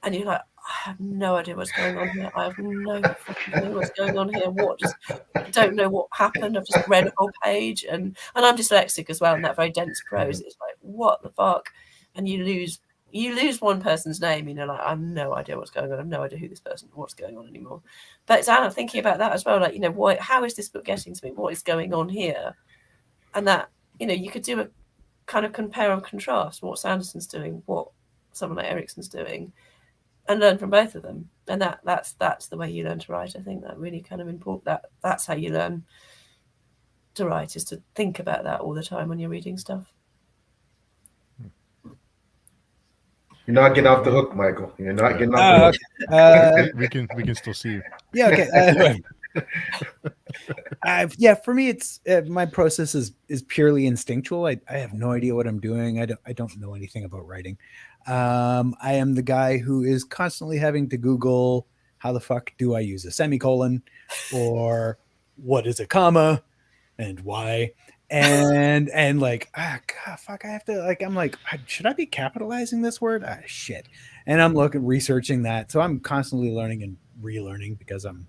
and you're like, I have no idea what's going on here. I have no fucking clue what's going on here. I don't know what happened. I've just read a whole page, and I'm dyslexic as well, and that very dense prose. It's like, what the fuck? And you lose one person's name, like, I have no idea what's going on. I have no idea who this person, what's going on anymore. But it's Anna thinking about that as well, like, how is this book getting to me? What is going on here? And that, you could do a kind of compare and contrast what Sanderson's doing, what someone like Erikson's doing, and learn from both of them. And that's the way you learn to write. I think that really kind of important. That's how you learn to write, is to think about that all the time when you're reading stuff. You're not getting off the hook, Michael. You're not getting off the hook. We can still see you. Yeah. Okay. Yeah, for me, it's my process is purely instinctual. I have no idea what I'm doing. I don't know anything about writing. I am the guy who is constantly having to Google, how the fuck do I use a semicolon, or what is a comma, and why, and like, God, fuck, I have to, like, I'm like, should I be capitalizing this word? Shit. And I'm researching that. So I'm constantly learning and relearning because I'm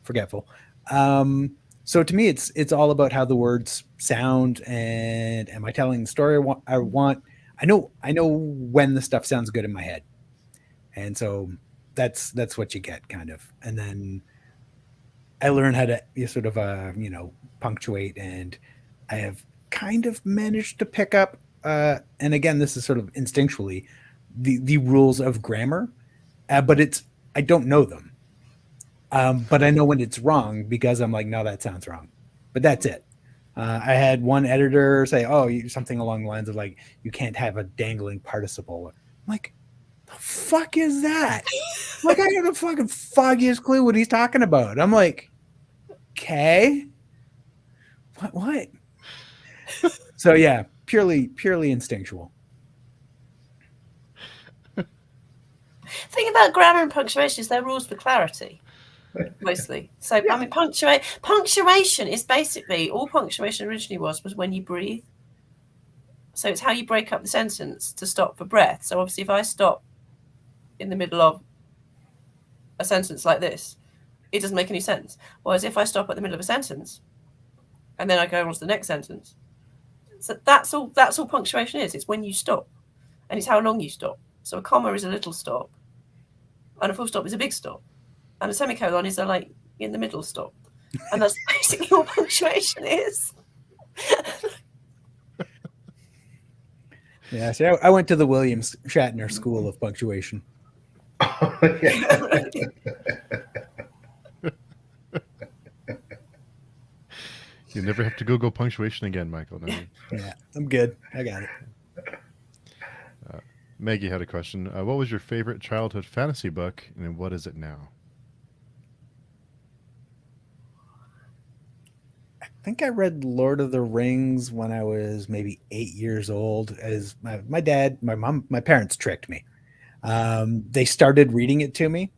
forgetful. So to me, it's all about how the words sound, and am I telling the story I want? I know when the stuff sounds good in my head, and so that's what you get, kind of. And then I learn how to sort of punctuate, and I have kind of managed to pick up, and again, this is sort of instinctually, the rules of grammar, but I don't know them. But I know when it's wrong because I'm like, no, that sounds wrong. But that's it. I had one editor say, something along the lines of like, you can't have a dangling participle. I'm like, the fuck is that? Like, I have a fucking foggiest clue what he's talking about. I'm like, okay, what? So yeah, purely instinctual. Thing about grammar and punctuation is they're rules for clarity. Mostly. So yeah. I mean, punctuation is basically, all punctuation originally was when you breathe. So it's how you break up the sentence to stop for breath. So obviously if I stop in the middle of a sentence like this, it doesn't make any sense. Whereas if I stop at the middle of a sentence and then I go on to the next sentence, so that's all punctuation is. It's when you stop, and it's how long you stop. So a comma is a little stop, and a full stop is a big stop, and a semicolon is a like in the middle stop, and that's basically all punctuation is. Yeah, see, I went to the William Shatner School of Punctuation. Yeah. You never have to Google punctuation again, Michael. No. Yeah, I'm good. I got it. Maggie had a question. What was your favorite childhood fantasy book, and what is it now? I think I read Lord of the Rings when I was maybe 8 years old. As my dad, my mom, my parents tricked me. They started reading it to me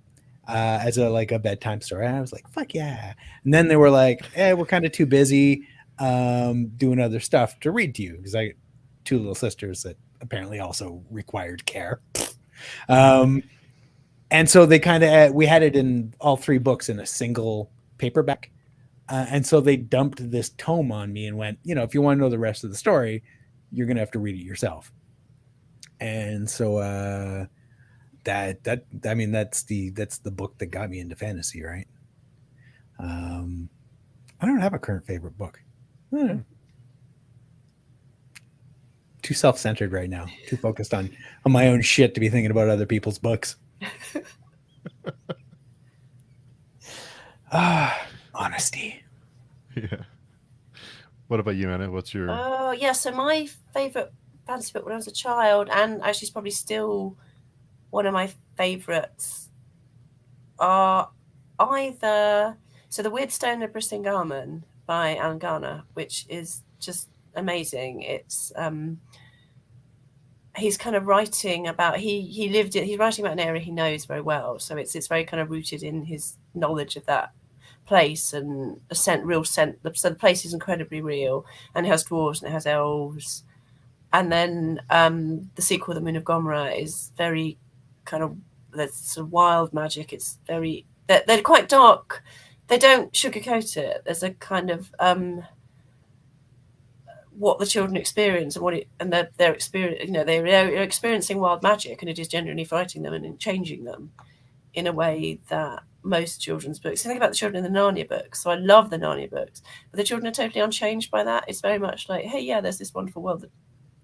as a bedtime story. And I was like, "Fuck yeah!" And then they were like, we're kind of too busy doing other stuff to read to you," because I got 2 little sisters that apparently also required care. And so they kind of we had it in all 3 books in a single paperback. And so they dumped this tome on me and went, if you want to know the rest of the story, you're going to have to read it yourself. And so that's the book that got me into fantasy, right? I don't have a current favorite book. Too self-centered right now. Too focused on my own shit to be thinking about other people's books. Honesty. Yeah. What about you, Anna? What's your... Oh, yeah. So my favourite fantasy book when I was a child, and actually it's probably still one of my favourites, are either... So The Weird Stone of Brisingamen by Alan Garner, which is just amazing. It's... he's kind of writing about... He's writing about an area he knows very well. So it's very kind of rooted in his knowledge of that place, and the place is incredibly real, and it has dwarves and it has elves. And then the sequel, The Moon of Gomorrah, is very kind of... There's sort of wild magic. It's very... They're quite dark. They don't sugarcoat it. There's a kind of... what the children experience and their experience, they're experiencing wild magic, and it is genuinely frightening them and changing them in a way that most children's books... Think about the children in the Narnia books. So I love the Narnia books, but the children are totally unchanged by that. It's very much like, hey, yeah, there's this wonderful world,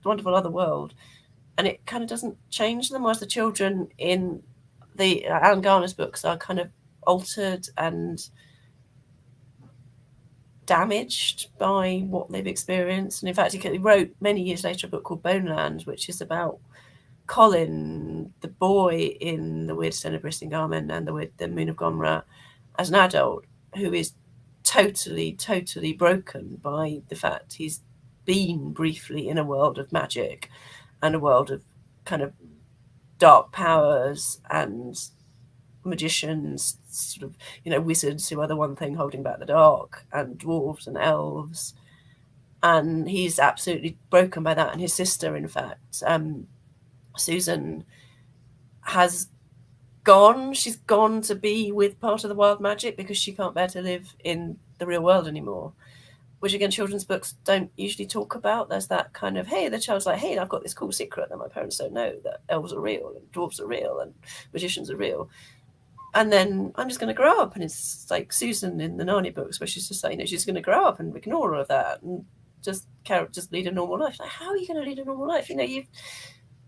wonderful other world, and it kind of doesn't change them. Whereas the children in the Alan Garner's books are kind of altered and damaged by what they've experienced. And in fact, he wrote many years later a book called Boneland, which is about Colin, the boy in The Weird Stone of Brisingamen and the Moon of Gomorrah, as an adult, who is totally, totally broken by the fact he's been briefly in a world of magic and a world of kind of dark powers and magicians, sort of, wizards who are the one thing holding back the dark, and dwarves and elves. And he's absolutely broken by that. And his sister, in fact, Susan, has gone. She's gone to be with part of the wild magic because she can't bear to live in the real world anymore, which again children's books don't usually talk about. There's that kind of, hey, the child's like, hey, I've got this cool secret that my parents don't know, that elves are real and dwarves are real and magicians are real, and then I'm just going to grow up. And it's like Susan in the Narnia books, where she's just saying, she's going to grow up and ignore all of that and just lead a normal life. Like, how are you going to lead a normal life?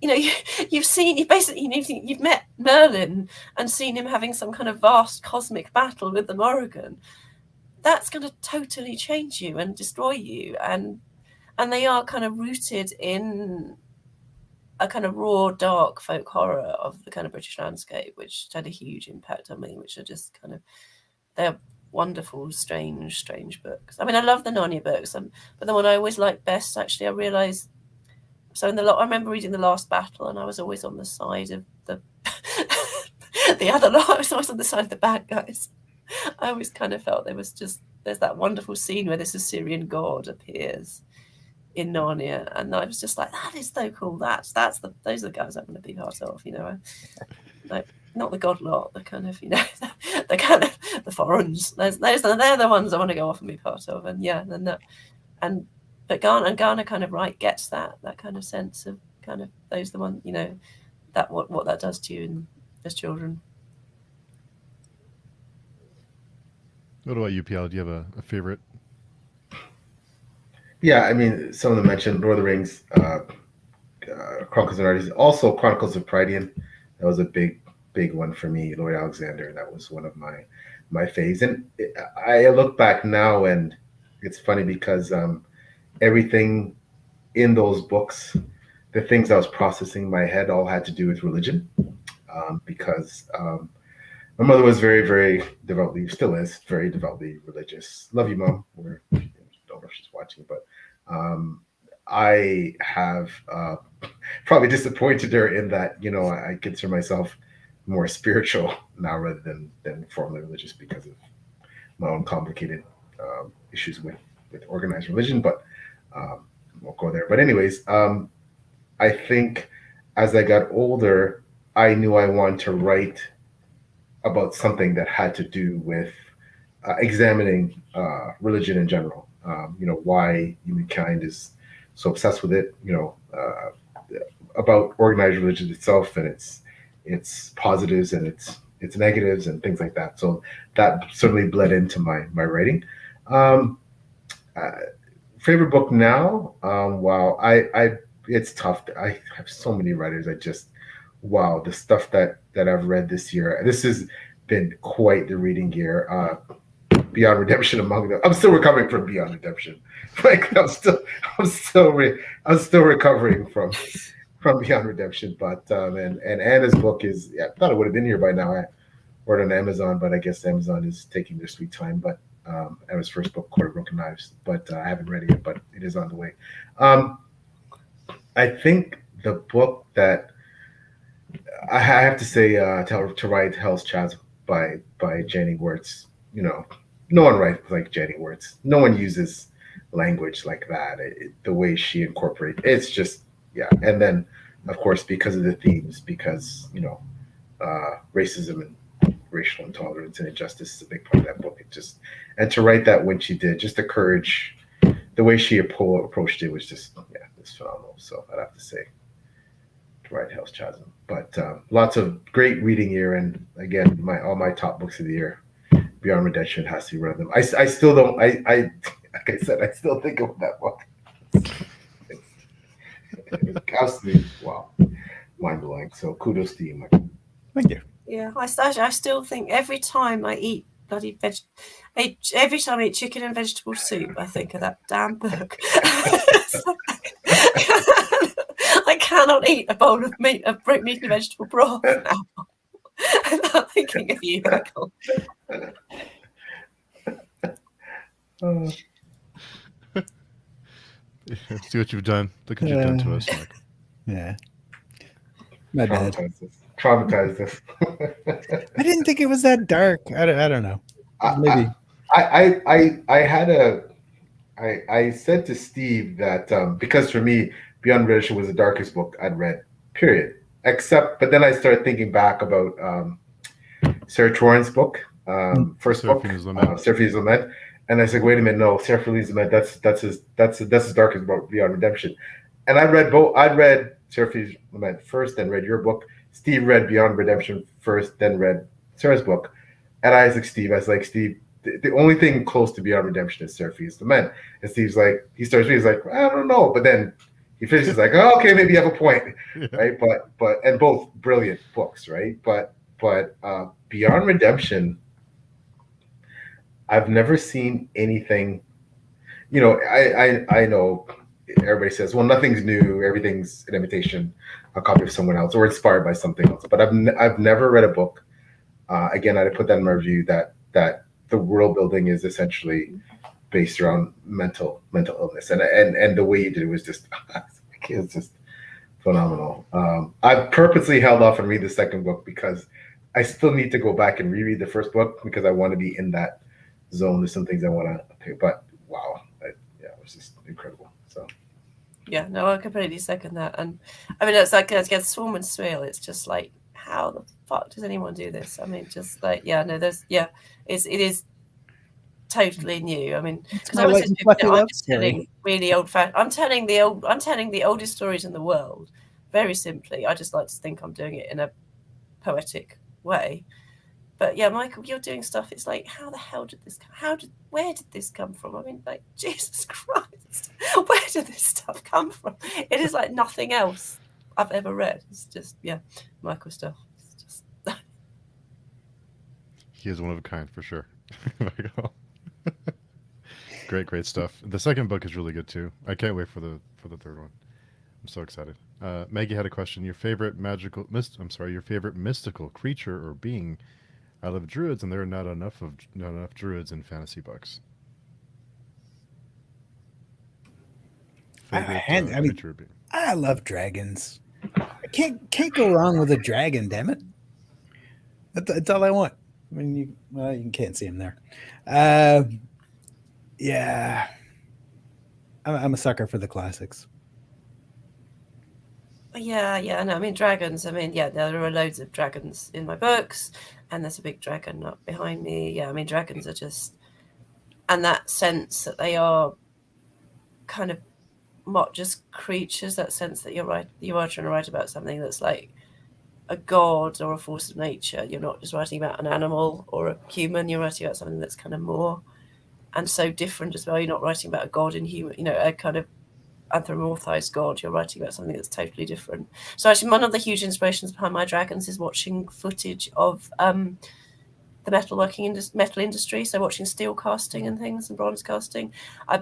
You've met Merlin and seen him having some kind of vast cosmic battle with the Morrigan. That's going to totally change you and destroy you. And they are kind of rooted in a kind of raw, dark folk horror of the kind of British landscape, which had a huge impact on me, which are just kind of... They're wonderful, strange books. I mean, I love the Narnia books, but the one I always liked best, actually, I realised... So I remember reading The Last Battle, and I was always on the side of the I was always on the side of the bad guys. I always kind of felt there's that wonderful scene where this Assyrian god appears in Narnia, and I was just like, that is so cool. Those are the guys I want to be part of, like, not the god lot, the kind of, the kind of the foreigners. They're the ones I want to go off and be part of, and yeah, but Garner kind of gets that kind of sense of kind of those the one, that what that does to you and as children. What about you, PL? Do you have a favorite? Yeah, I mean, some of them mentioned Lord of the Rings, Chronicles of Narnia, also Chronicles of Prydian. That was a big one for me. Lord Alexander, that was one of my faves. And I look back now, and it's funny because everything in those books, the things I was processing in my head, all had to do with religion, because my mother was very, very devoutly, still is very devoutly religious. Love you, Mom. Don't know if she's watching, but I have probably disappointed her in that, you know, I consider myself more spiritual now rather than formally religious because of my own complicated issues with organized religion, but won't go there. But anyways, I think as I got older, I knew I wanted to write about something that had to do with examining religion in general. You know, why humankind is so obsessed with it. You know, about organized religion itself and its positives and its negatives and things like that. So that certainly bled into my writing. Favorite book now? Wow, I it's tough. I have so many writers. I just wow, the stuff that I've read this year. This has been quite the reading year. Beyond Redemption among them. I'm still recovering from Beyond Redemption. Like I'm still recovering from Beyond Redemption. But and Anna's book is, I thought it would have been here by now. I ordered on Amazon, but I guess Amazon is taking their sweet time. But Anna's first book, Court of Broken Knives, but I haven't read it yet, but it is on the way. I think the book that I have to say to write Hell's Chasm by Janie Wirtz. You know, no one writes like Janie Wirtz. No one uses language like that. The way she incorporates it's just, yeah. And then, of course, because of the themes, because, you know, racism and racial intolerance and injustice is a big part of that book. It just, and to write that when she did, just the courage, the way she approached it was just, yeah, it's phenomenal. So I'd have to say, to write Hell's Chasm. But lots of great reading year, and again, all my top books of the year. Beyond Redemption has to be one of them. I still don't. I like I said, I still think of that book. It's absolutely wow, mind blowing. So kudos to you, Michael. Thank you. Yeah, I still think every time I eat bloody every time I eat chicken and vegetable soup, I think of that damn book. I cannot eat a bowl of meat and vegetable broth now. I'm thinking of you, Michael. See what you've done. Look what you've done to us, Mike. Yeah. My bad. Traumatized us. I didn't think it was that dark. I don't know. Maybe. I said to Steve that because for me, Beyond Redemption was the darkest book I'd read, period. But then I started thinking back about Sarah Troran's book, first book, Seraphine's Lament, and I said, wait a minute, no, Seraphine's Lament, that's as dark as Beyond Redemption. And I read both. I read Seraphine's Lament first, then read your book. Steve read Beyond Redemption first, then read Sarah's book. And I was like, Steve, the only thing close to Beyond Redemption is Seraphine's Lament. And Steve's like, he starts reading, he's like, I don't know, but then he finishes like, oh, okay, maybe you have a point, right? But and both brilliant books, right? But Beyond Redemption, I've never seen anything. You know, I know everybody says, well, nothing's new, everything's an imitation, a copy of someone else, or inspired by something else. But I've never read a book. Again, I'd put that in my review that the world building is essentially based around mental illness, and the way you did it was just it's just phenomenal. I've purposely held off and read the second book because I still need to go back and reread the first book because I want to be in that zone. There's some things I want to pick, but wow, it was just incredible. So yeah, no, I completely second that. And I mean, it's like against Swarm and Swale, it's just like, how the fuck does anyone do this? I mean, just like, it is totally new. I mean, because I was just telling really old fashioned. I'm telling the oldest stories in the world, very simply. I just like to think I'm doing it in a poetic way. But yeah, Michael, you're doing stuff. It's like, how the hell did this? Where did this come from? I mean, like, Jesus Christ, where did this stuff come from? It is like nothing else I've ever read. It's just, yeah, Michael stuff. It's just. He is one of a kind for sure. Great stuff. The second book is really good too. I can't wait for the third one. I'm so excited. Maggie had a question. Your favorite your favorite mystical creature or being? I love druids, and there are not enough druids in fantasy books. Creature or being? I love dragons. I can't go wrong with a dragon. Damn it! That's all I want. I mean, you can't see him there. Yeah, I'm a sucker for the classics. Yeah. No, I mean, dragons. I mean, yeah, there are loads of dragons in my books, and there's a big dragon up behind me. Yeah, I mean, dragons are just, and that sense that they are kind of not just creatures, that sense that you are trying to write about something that's like a god or a force of nature. You're not just writing about an animal or a human, you're writing about something that's kind of more and so different as well. You're not writing about a god in human, a kind of anthropomorphized god. You're writing about something that's totally different. So actually one of the huge inspirations behind my dragons is watching footage of the metal industry, so watching steel casting and things and bronze casting.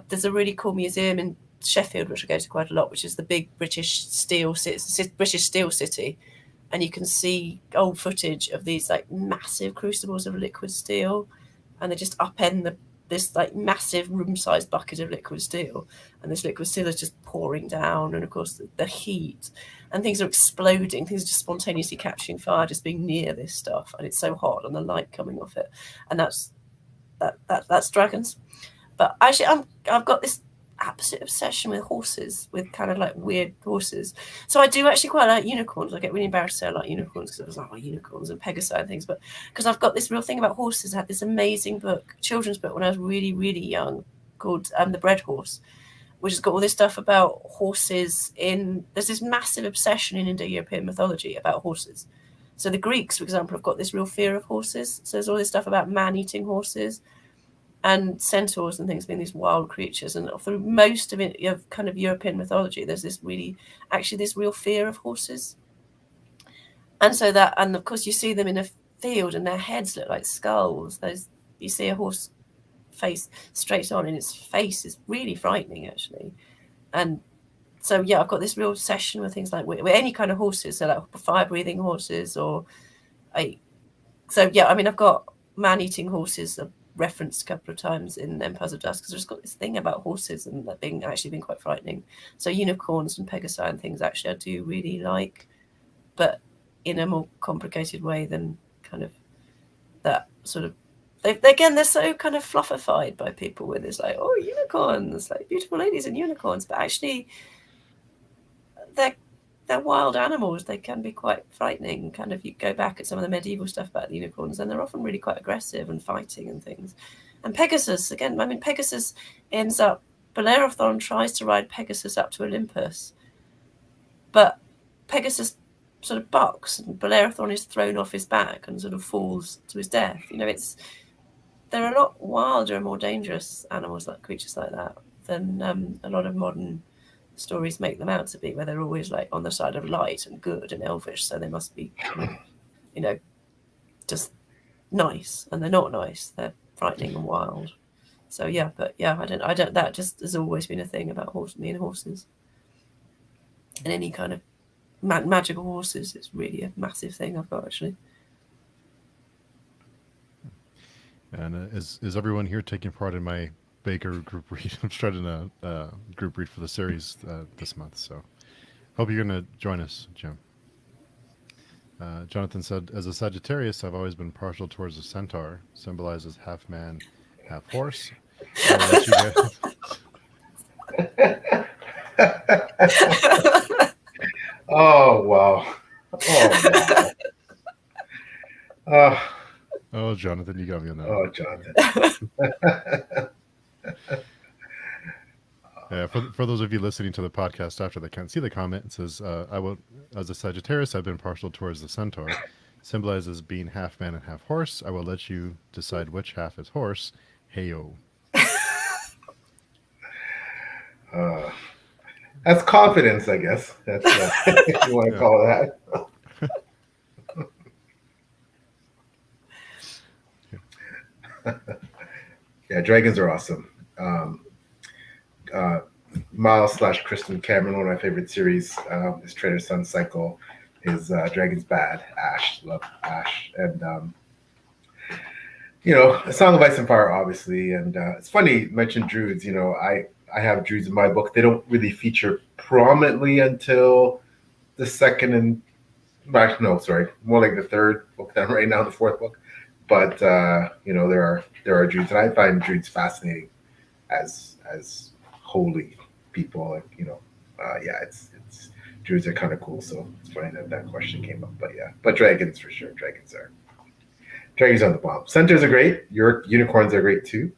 There's a really cool museum in Sheffield which I go to quite a lot, which is the big British steel city, and you can see old footage of these like massive crucibles of liquid steel, and they just upend this like massive room-sized bucket of liquid steel, and this liquid steel is just pouring down, and of course the heat and things are exploding, things are just spontaneously catching fire just being near this stuff, and it's so hot and the light coming off it, and that's dragons. But actually I've got this absolute obsession with horses, with kind of like weird horses. So I do actually quite like unicorns. I get really embarrassed to say I like unicorns because I was like, oh, unicorns and Pegasi and things, but because I've got this real thing about horses. I had this amazing children's book when I was really, really young called The Bread Horse, which has got all this stuff about horses there's this massive obsession in Indo-European mythology about horses. So the Greeks, for example, have got this real fear of horses. So there's all this stuff about man-eating horses and centaurs and things being these wild creatures. And through most of it, of kind of European mythology, there's this real fear of horses. And so and of course you see them in a field and their heads look like skulls. You see a horse face straight on and its face is really frightening actually. And so yeah, I've got this real obsession with things like with any kind of horses, so like fire-breathing horses I've got man-eating horses referenced a couple of times in Empires of Dusk, because I've just got this thing about horses and that being quite frightening. So unicorns and Pegasi and things actually I do really like, but in a more complicated way than kind of that sort of. They're so kind of fluffified by people with this like, oh, unicorns, like beautiful ladies and unicorns, but actually they're wild animals. They can be quite frightening. Kind of, you go back at some of the medieval stuff about the unicorns, and they're often really quite aggressive and fighting and things. And Pegasus, again, I mean, Pegasus ends up, Bellerophon tries to ride Pegasus up to Olympus, but Pegasus sort of bucks, and Bellerophon is thrown off his back and sort of falls to his death. There are a lot wilder and more dangerous animals, like creatures like that, than a lot of modern stories make them out to be, where they're always like on the side of light and good and elvish, so they must be just nice, and they're not nice, they're frightening and wild. So yeah, but yeah, I don't that just has always been a thing about me and horses, and any kind of magical horses. It's really a massive thing I've got actually. And is everyone here taking part in my Baker group read? I'm starting a group read for the series this month, so hope you're going to join us, Jim. Jonathan said, as a Sagittarius, I've always been partial towards a centaur, symbolizes half man, half horse. I'll let you Oh, wow. Oh, wow. Oh, Jonathan, you got me on that. Oh, Jonathan. For those of you listening to the podcast after they can't see the comment, it says, "I will, as a Sagittarius, I've been partial towards the centaur. Symbolizes being half man and half horse. I will let you decide which half is horse. Heyo." That's confidence, I guess. That's if you want to call it that. Yeah, dragons are awesome. Miles / Kristen Cameron, one of my favorite series, is Trader Sun Cycle, is Dragon's Bad, Ash, love Ash, and A Song of Ice and Fire, obviously. And it's funny you mentioned druids. I have druids in my book. They don't really feature prominently until the second and more like the third book that I'm right now, the fourth book. But there are druids, and I find druids fascinating as holy people. It's druids are kind of cool. So it's funny that question came up. But dragons for sure. Dragons are the bomb. Centaurs are great. Your unicorns are great too.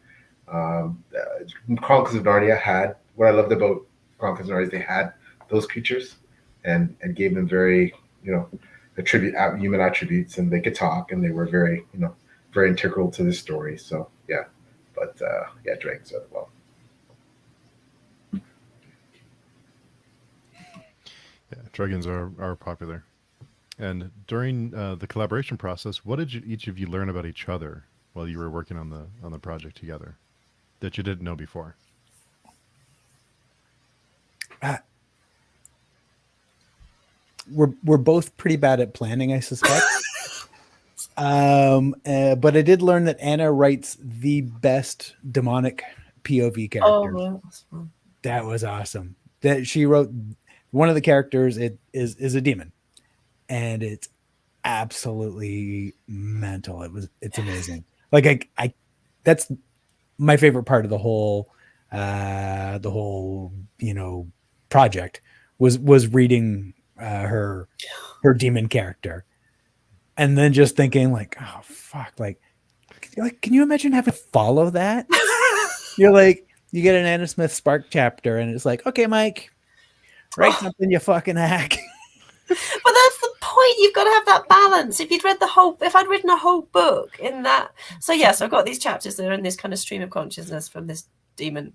Chronicles of Narnia had what I loved about Chronicles of Narnia is they had those creatures and gave them very human attributes, and they could talk, and they were very very integral to the story. So dragons are the bomb. Yeah, dragons are popular. And during the collaboration process, what did each of you learn about each other while you were working on the project together that you didn't know before? We're both pretty bad at planning, I suspect. But I did learn that Anna writes the best demonic POV characters. Oh, well, that's fun. That was awesome. That she wrote one of the characters is a demon, and it's absolutely mental. It's amazing. Like I that's my favorite part of the whole project was reading her demon character, and then just thinking like, oh fuck, like can you imagine having to follow that? You're like, you get an Anna Smith Spark chapter, and it's like, okay, Mike, write something, you fucking hack. But that's the point. You've got to have that balance. If I'd written a whole book in that. So yes, I've got these chapters that are in this kind of stream of consciousness from this demon.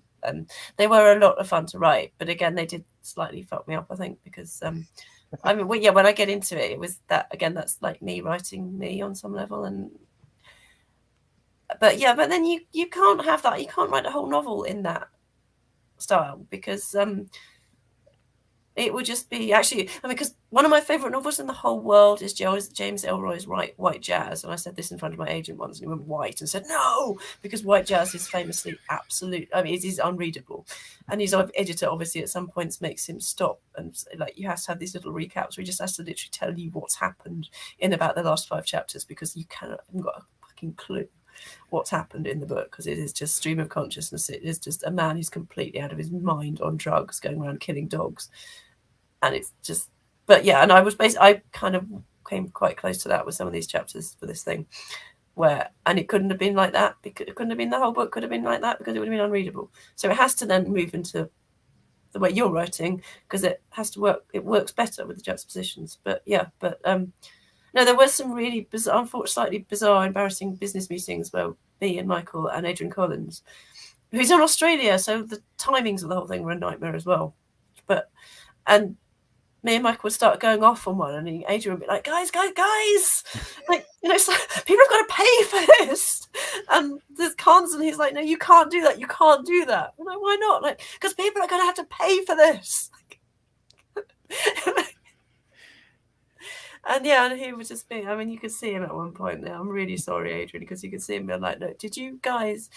They were a lot of fun to write, but again, they did slightly fuck me up, I think, because when I get into it, it was that again. That's like me writing me on some level, but then you can't have that. You can't write a whole novel in that style because it would just be because one of my favorite novels in the whole world is James Ellroy's White Jazz. And I said this in front of my agent once, and he went white and said no, because White Jazz is famously absolute. I mean, it is unreadable, and his editor obviously at some points makes him stop, and like you have to have these little recaps where he just has to literally tell you what's happened in about the last 5 chapters, because you haven't got a fucking clue what's happened in the book, because it is just stream of consciousness. It is just a man who's completely out of his mind on drugs going around killing dogs. And it's just, and I kind of came quite close to that with some of these chapters for this thing, and it couldn't have been like that, because it couldn't have been the whole book could have been like that, because it would have been unreadable. So it has to then move into the way you're writing, because it has to work. It works better with the juxtapositions. But no, there were some really bizarre, unfortunately, slightly bizarre, embarrassing business meetings where me and Michael and Adrian Collins, who's in Australia, so the timings of the whole thing were a nightmare as well. And me and Michael would start going off on one, and Adrian would be like, guys, like, it's like, people have got to pay for this. And there's cons, and he's like, no, you can't do that. You can't do that. I'm like, why not? Like, because people are going to have to pay for this. And he would just be, you could see him at one point now. I'm really sorry, Adrian, because you could see him being like, look, did you guys,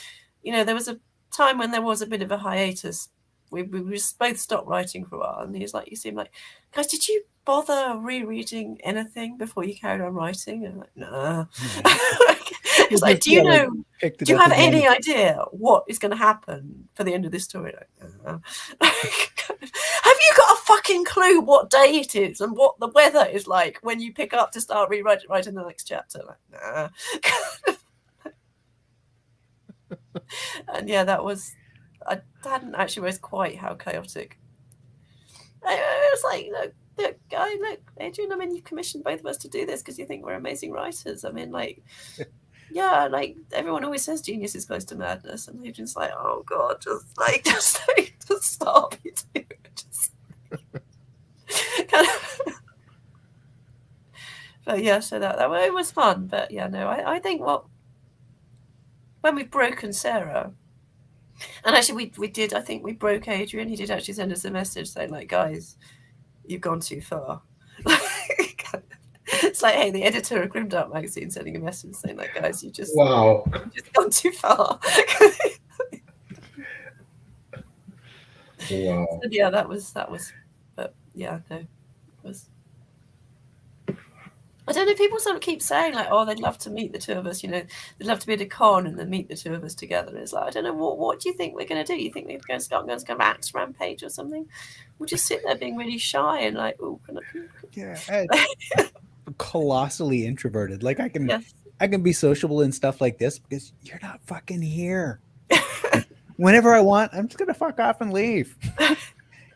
there was a time when there was a bit of a hiatus. We just both stopped writing for a while, and he's like, you seem like, guys, did you bother rereading anything before you carried on writing? And I'm like, nah. He's like, do you have any idea what is going to happen for the end of this story? Like, nah. Have you got a fucking clue what day it is and what the weather is like when you pick up to start writing the next chapter? Like, nah. And that was, I hadn't actually realised quite how chaotic. I was like, look, Adrian, I mean, you've commissioned both of us to do this because you think we're amazing writers. I mean, like, yeah, like everyone always says genius is close to madness, and Adrian's like, oh god, just stop, you two. Just kind of. But yeah, so that it was fun. But yeah, no, I think when we've broken Sarah, and actually we did, I think we broke Adrian. He did actually send us a message saying like, guys, you've gone too far. It's like, hey, the editor of Grimdark magazine sending a message saying like, guys, you've just gone too far. Wow. So, yeah, that was. But yeah, no, it was. I don't know. People sort of keep saying like, "Oh, they'd love to meet the two of us." You know, they'd love to be at a con and then meet the two of us together. And it's like, I don't know. What do you think we're going to do? You think we're going to start going to axe rampage or something? We'll just sit there being really shy and like, oh, can I? Yeah, colossally introverted. Like I can Yes. I can be sociable and stuff like this because you're not fucking here. Whenever I want, I'm just gonna fuck off and leave.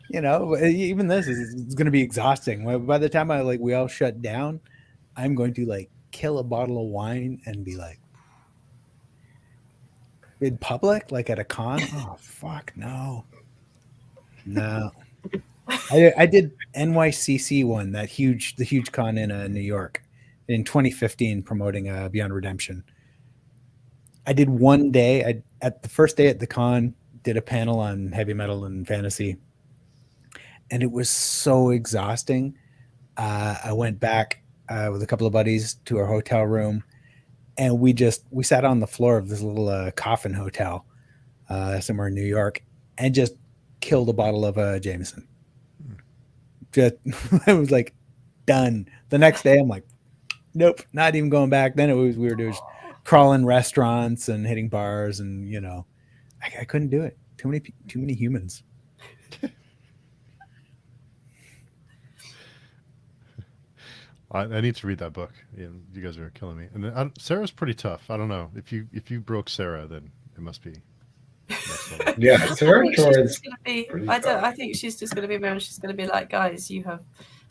You know, even this is going to be exhausting. By the time we all shut down, I'm going to like kill a bottle of wine and be like in public, like at a con. Oh fuck no. I did NYCC one, the huge con in New York in 2015, promoting Beyond Redemption. I did one day. At the first day at the con, did a panel on heavy metal and fantasy, and it was so exhausting. I went back with a couple of buddies to our hotel room, and we sat on the floor of this little coffin hotel somewhere in New York, and just killed a bottle of Jameson. Just I was like done. The next day, I'm like, nope, not even going back. Then we were just crawling restaurants and hitting bars, and you know, I couldn't do it. Too many humans. I need to read that book. Yeah, you guys are killing me. And then, Sarah's pretty tough. I don't know if you broke Sarah, then it must be. Yeah, Sarah Torrance. I think she's just going to be around. She's going to be like, guys, you have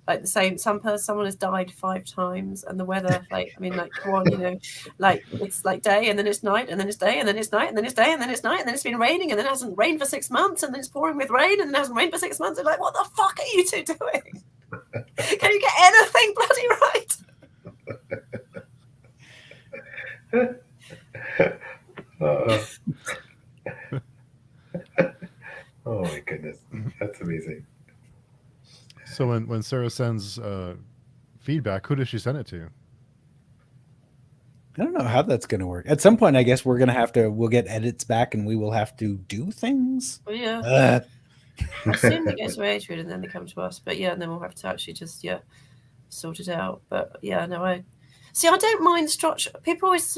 like the same. Someone has died 5 times, and the weather, like, I mean, like, come on, you know, like it's like day, and then it's night, and then it's day, and then it's night, and then it's day, and then it's night, and then it's been raining, and then it hasn't rained for 6 months, and then it's pouring with rain, and then it hasn't rained for 6 months. It's like, what the fuck are you two doing? Can you get anything bloody right? Oh my goodness, that's amazing. So when Sarah sends feedback, who does she send it to? I don't know how that's going to work. At some point, I guess we'll get edits back, and we will have to do things. Well, yeah. I assume they go to Adrian and then they come to us, but yeah, and then we'll have to actually just sort it out. But yeah, no, I don't mind structure. People always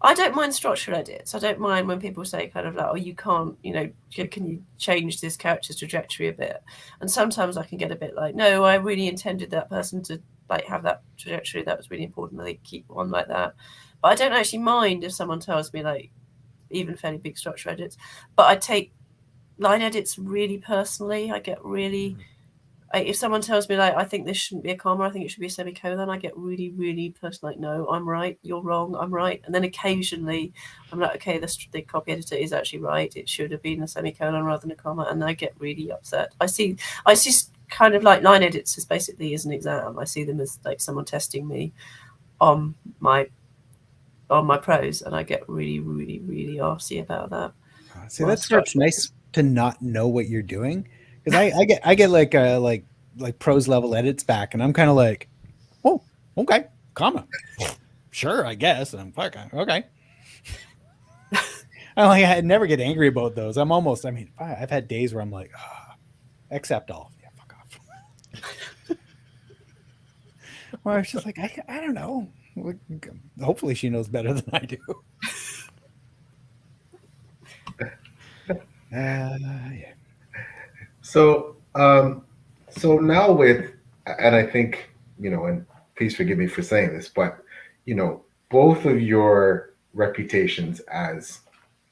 I don't mind structural edits. I don't mind when people say kind of like, oh, you can't, you know, can you change this character's trajectory a bit? And sometimes I can get a bit like, no, I really intended that person to like have that trajectory. That was really important. They keep on like that. But I don't actually mind if someone tells me like even fairly big structure edits. But I take line edits really personally. I get really, if someone tells me like, I think this shouldn't be a comma, I think it should be a semicolon, I get really, really personal, like, no, I'm right, you're wrong, I'm right. And then occasionally I'm like, okay, the copy editor is actually right, it should have been a semicolon rather than a comma, and I get really upset. I see kind of like line edits as basically as an exam. I see them as like someone testing me on my prose, and I get really, really, really arsy about that. See, that's where it's nice to not know what you're doing, because I get like prose level edits back, and I'm kind of like, oh, okay, comma, sure, I guess, and I'm fucking okay. I never get angry about those. I've had days where I'm like, accept all, yeah, fuck off. Well, I was just like, I don't know. Hopefully, she knows better than I do. Yeah. So now with, and I think, you know, and please forgive me for saying this, but, you know, both of your reputations as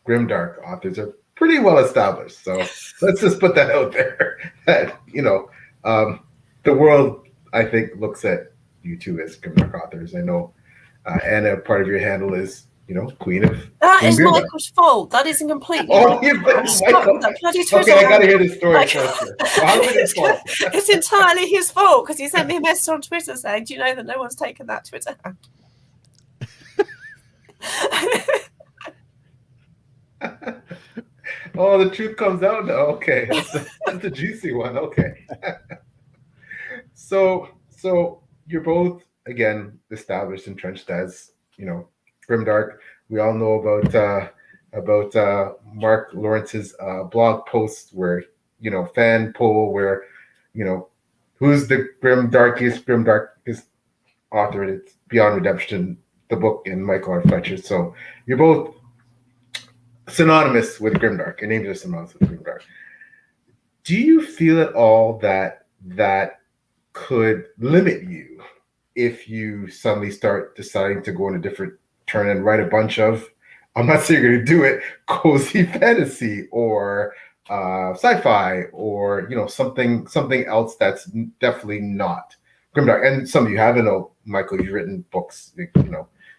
grimdark authors are pretty well established. So let's just put that out there. That the world, I think, looks at you two as grimdark authors. I know, Anna, part of your handle is Queen of. That is Grimdark. Michael's fault. That isn't completely. Oh, you've got Michael. That bloody Twitter Okay, I got to hear the story Like- first. Here. Well, how is it his fault? It's entirely his fault because he sent me a message on Twitter saying, "Do you know that no one's taken that Twitter?" Oh, the truth comes out now. Okay, that's a juicy one. Okay. So you're both again established, entrenched as grimdark. We all know about Mark Lawrence's blog post where fan poll where who's the grimdarkest author. It's Beyond Redemption, the book, and Michael R. Fletcher. So you're both synonymous with grimdark. Your names are synonymous with grimdark. Do you feel at all that could limit you if you suddenly start deciding to go in a different turn and write a bunch of, I'm not saying you're going to do it, cozy fantasy or sci-fi or something else that's definitely not grimdark? And some of you have. I know, Michael, you've written books,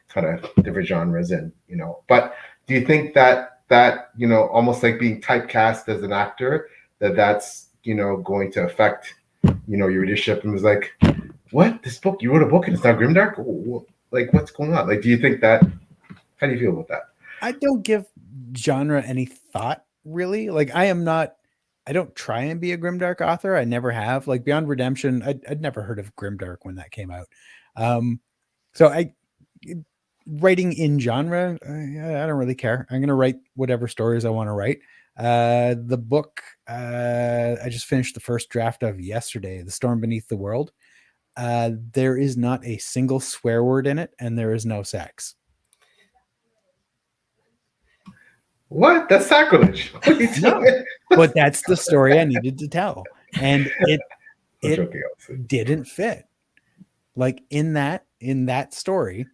kind of different genres, and but do you think that almost like being typecast as an actor, that's going to affect your readership, and was like, what, this book, you wrote a book and it's not grimdark? Like, what's going on? Like, do you think that, how do you feel about that? I don't give genre any thought, really. Like, I don't try and be a grimdark author. I never have. Like, Beyond Redemption, I'd never heard of grimdark when that came out. So writing in genre, I don't really care. I'm going to write whatever stories I want to write. The book I just finished the first draft of yesterday, The Storm Beneath the World. There is not a single swear word in it, and there is no sex. What? That's sacrilege. What are you doing? But that's the story I needed to tell, and it joking, obviously. didn't fit. Like, in that story,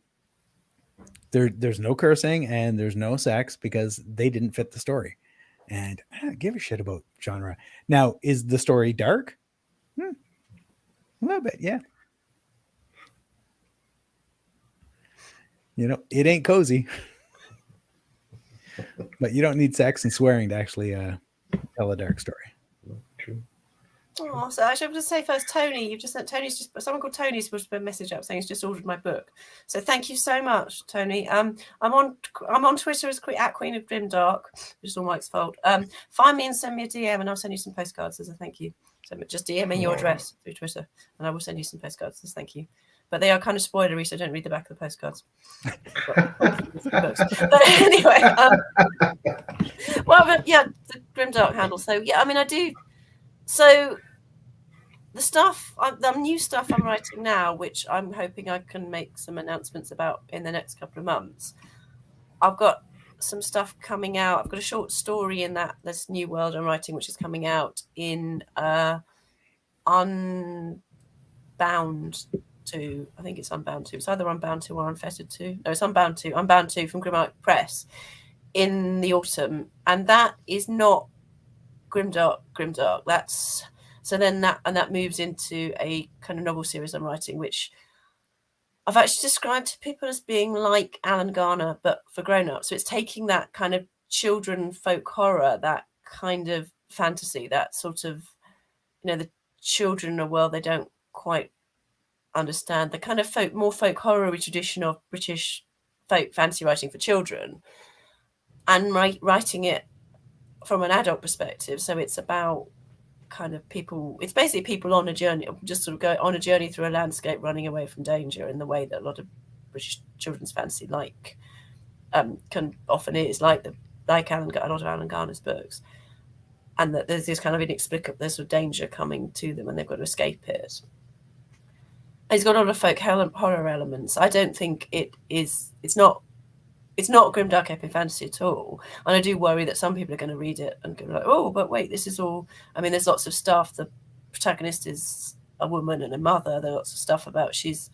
there's no cursing and there's no sex because they didn't fit the story. And I don't give a shit about genre. Now, is the story dark? A little bit, yeah. It ain't cozy. But you don't need sex and swearing to actually tell a dark story. True. Oh, so I should just say first, Tony. You've just sent someone called Tony's supposed to put a message up saying he's just ordered my book. So thank you so much, Tony. I'm on Twitter as at Queen of Grimdark, which is all Mike's fault. Find me and send me a DM, and I'll send you some postcards as a thank you. So just DM me your address through Twitter, and I will send you some postcards as thank you. But they are kind of spoilery, so don't read the back of the postcards. But anyway, the Grimdark handle. So yeah, I mean, I do. So the new stuff I'm writing now, which I'm hoping I can make some announcements about in the next couple of months. I've got some stuff coming out. I've got a short story in this new world I'm writing, which is coming out in Unbound 2. I think it's Unbound 2. It's either Unbound 2 or Unfettered 2. No, it's Unbound 2. Unbound 2 from Grimdark Press in the autumn, and that is not grimdark. That's that moves into a kind of novel series I'm writing, which I've actually described to people as being like Alan Garner but for grown-ups. So it's taking that kind of children folk horror, that kind of fantasy, that sort of the children in a world they don't quite understand, the kind of more folk horror tradition of British folk fantasy writing for children, and writing it from an adult perspective. So it's about kind of people, it's basically people on a journey, just sort of go on a journey through a landscape, running away from danger in the way that a lot of British children's fantasy can often is, like a lot of Alan Garner's books, and that there's this kind of inexplicable, there's sort of danger coming to them and they've got to escape it. It's got a lot of folk horror elements. I don't think it's not grimdark epic fantasy at all. And I do worry that some people are going to read it and go like, oh, but wait, this is all, I mean, there's lots of stuff. The protagonist is a woman and a mother. There's lots of stuff about she's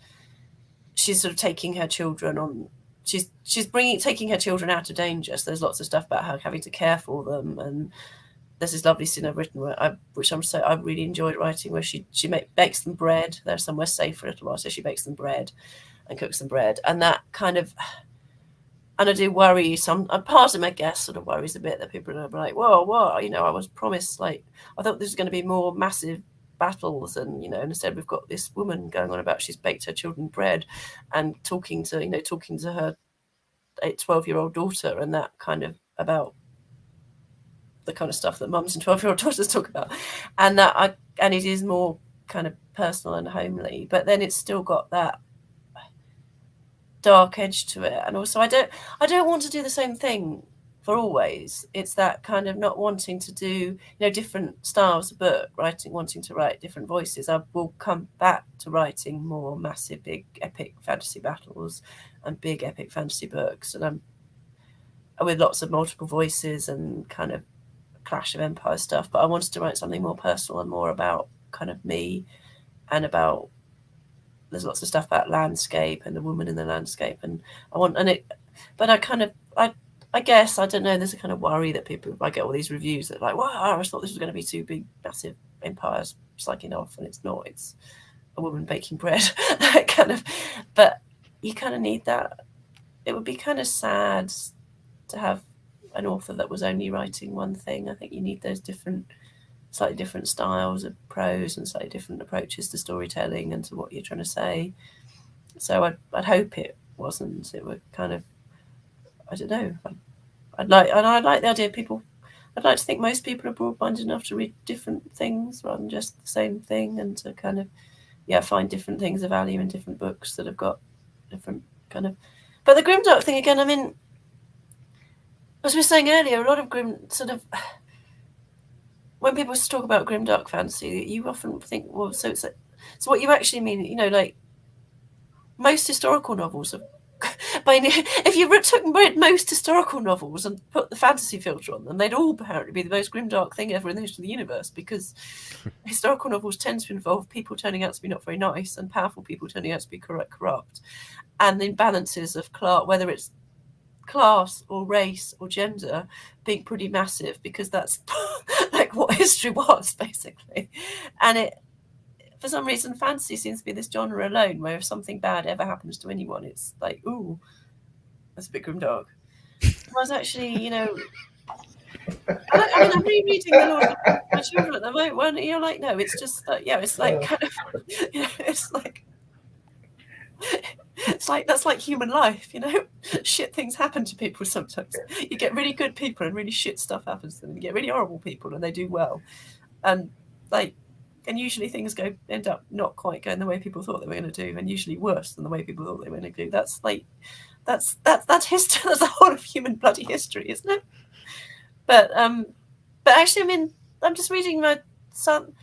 sort of taking her children on she's taking her children out of danger. So there's lots of stuff about her having to care for them, and there's this lovely scene I've written which I really enjoyed writing, where she bakes them bread. They're somewhere safe for a little while, so she bakes them bread and cooks them bread, and that kind of. And I do worry part of my guess sort of worries a bit that people are like, whoa, I was promised, like, I thought there was going to be more massive battles, and and instead we've got this woman going on about she's baked her children bread and talking to her 12-year-old daughter, and that kind of about the kind of stuff that mums and 12-year-old daughters talk about, and it is more kind of personal and homely, but then it's still got that dark edge to it. And also I don't want to do the same thing for always. It's that kind of not wanting to do different styles of book, wanting to write different voices. I will come back to writing more massive, big, epic fantasy battles and big epic fantasy books, and I'm with lots of multiple voices and kind of Clash of Empires stuff. But I wanted to write something more personal and more about kind of me, and about there's lots of stuff about landscape and the woman in the landscape, and but I guess, I don't know, there's a kind of worry that I get all these reviews that are like, wow, I thought this was going to be two big massive empires slagging off, and it's not. It's a woman baking bread. kind of, but you kind of need that. It would be kind of sad to have an author that was only writing one thing. I think you need those slightly different styles of prose and slightly different approaches to storytelling and to what you're trying to say. So I'd hope it wasn't. It would kind of, I don't know. I'd like the idea of people. I'd like to think most people are broad-minded enough to read different things rather than just the same thing, and to kind of, find different things of value in different books that have got different kind of. But the grimdark thing again, I mean, as we were saying earlier, a lot of when people talk about grimdark fantasy, you often think, well, so what you actually mean, like most historical novels have. If you read most historical novels and put the fantasy filter on them, they'd all apparently be the most grimdark thing ever in the history of the universe, because historical novels tend to involve people turning out to be not very nice and powerful people turning out to be corrupt, and the imbalances of class, whether it's class or race or gender, being pretty massive, because that's like what history was basically. And for some reason, fantasy seems to be this genre alone, where if something bad ever happens to anyone, it's like, ooh, that's a bit grimdark. Whereas actually, I'm rereading The Lord of My Children at the moment, when you're like, no, it's just it's like kind of, it's like that's like human life, shit things happen to people sometimes. You get really good people and really shit stuff happens to them. You get really horrible people and they do well, and usually things end up not quite going the way people thought they were going to do, and usually worse than the way people thought they were going to do. That's history. That's the whole of human bloody history, isn't it? But actually, I mean, I'm just reading my son.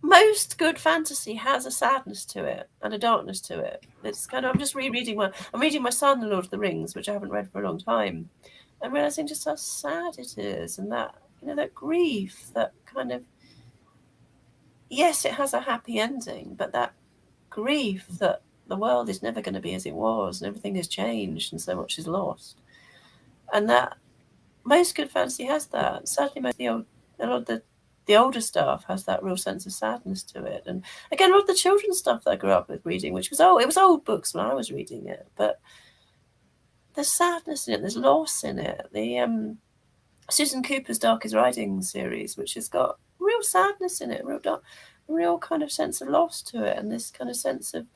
Most good fantasy has a sadness to it and a darkness to it. It's kind of, I'm just rereading I'm reading my son, The Lord of the Rings, which I haven't read for a long time, and realizing just how sad it is, and that that grief, that kind of. Yes, it has a happy ending, but that grief that the world is never going to be as it was, and everything has changed, and so much is lost. And that most good fantasy has that. Certainly, a lot of the older stuff has that real sense of sadness to it. And again, a lot of the children's stuff that I grew up with reading, which was it was old books when I was reading it, but there's sadness in it, there's loss in it. The Susan Cooper's Dark is Riding series, which has got real sadness in it, real kind of sense of loss to it, and this kind of sense of,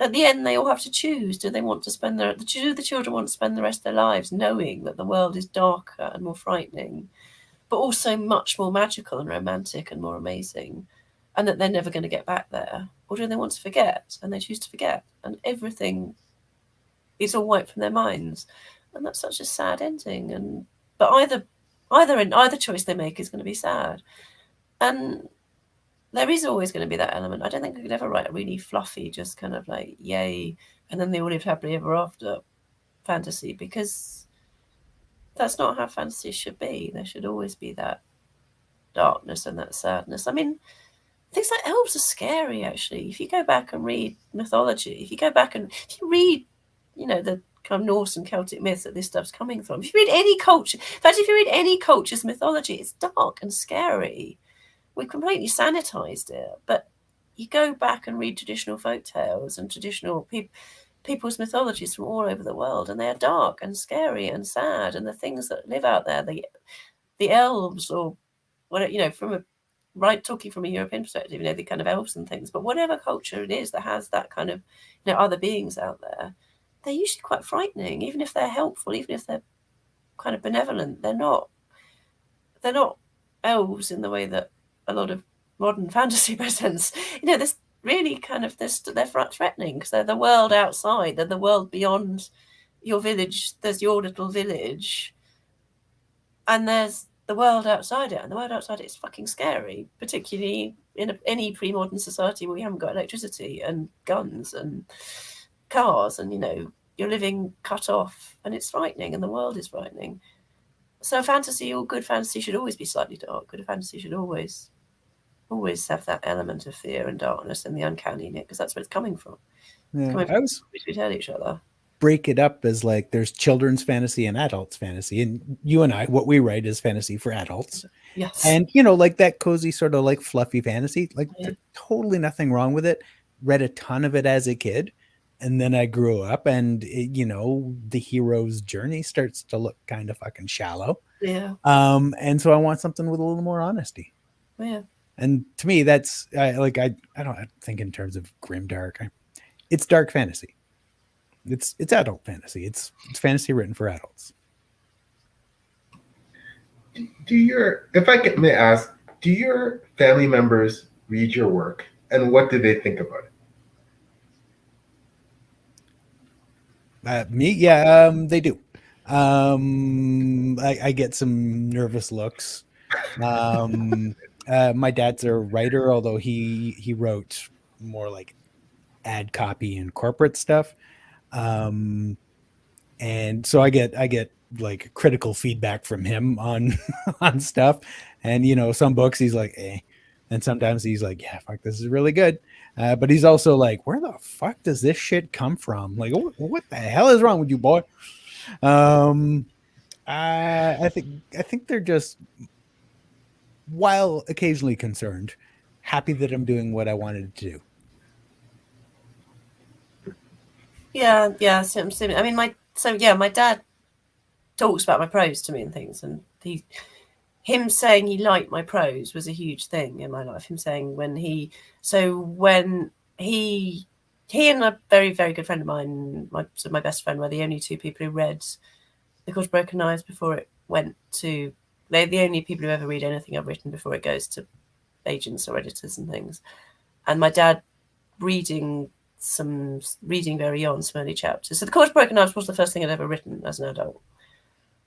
at the end, they all have to choose. Do they want to spend the children want to spend the rest of their lives knowing that the world is darker and more frightening, but also much more magical and romantic and more amazing, and that they're never going to get back there? Or do they want to forget, and they choose to forget, and everything is all wiped from their minds? And that's such a sad ending. But either choice they make is going to be sad. And there is always going to be that element. I don't think I could ever write a really fluffy, just kind of like, yay, and then they all lived happily ever after fantasy, because that's not how fantasy should be. There should always be that darkness and that sadness. I mean, things like elves are scary, actually. If you go back and read mythology, if you read the kind of Norse and Celtic myths that this stuff's coming from. If you read any culture, in fact, if you read any culture's mythology, it's dark and scary. We've completely sanitized it, but you go back and read traditional folk tales and traditional people's mythologies from all over the world, and they're dark and scary and sad. And the things that live out there, the elves, or whatever, talking from a European perspective, the kind of elves and things. But whatever culture it is that has that kind of, other beings out there, they're usually quite frightening, even if they're helpful, even if they're kind of benevolent. They're not elves in the way that a lot of modern fantasy presents. This really kind of they're threatening because they're the world outside. They're the world beyond your village. There's your little village, and there's the world outside it. And the world outside it is fucking scary, particularly in any pre-modern society where we haven't got electricity and guns and cars, and you're living cut off, and it's frightening, and the world is frightening. So fantasy, or good fantasy, should always be slightly dark. Good fantasy should always have that element of fear and darkness and the uncanny in it, because that's where it's coming from. Yeah, Coming from we tell each other. Break it up as like there's children's fantasy and adults fantasy, and you and I, what we write is fantasy for adults. Yes. And like that cozy sort of like fluffy fantasy, like there's totally nothing wrong with it. Read a ton of it as a kid, and then I grew up, and the hero's journey starts to look kind of fucking shallow. Yeah. And so I want something with a little more honesty. Yeah. And to me, that's I don't think in terms of grimdark. It's dark fantasy. It's adult fantasy. It's fantasy written for adults. If I may ask, do your family members read your work, and what do they think about it? Me, yeah, they do. I get some nervous looks. My dad's a writer, although he wrote more like ad copy and corporate stuff. And so I get like critical feedback from him on stuff, and some books he's like, and sometimes he's like, yeah, fuck, this is really good. But he's also like, where the fuck does this shit come from? Like, what the hell is wrong with you, boy? I think they're just, while occasionally concerned, happy that I'm doing what I wanted to do. Yeah. Same. I mean, my dad talks about my prose to me and things, and him saying he liked my prose was a huge thing in my life. Him saying when he and a very, very good friend of mine, my best friend, were the only two people who read The Court of Broken Knives before it went to. They're the only people who ever read anything I've written before it goes to agents or editors and things. And my dad reading very on some early chapters. So The Court of Broken Knives was the first thing I'd ever written as an adult.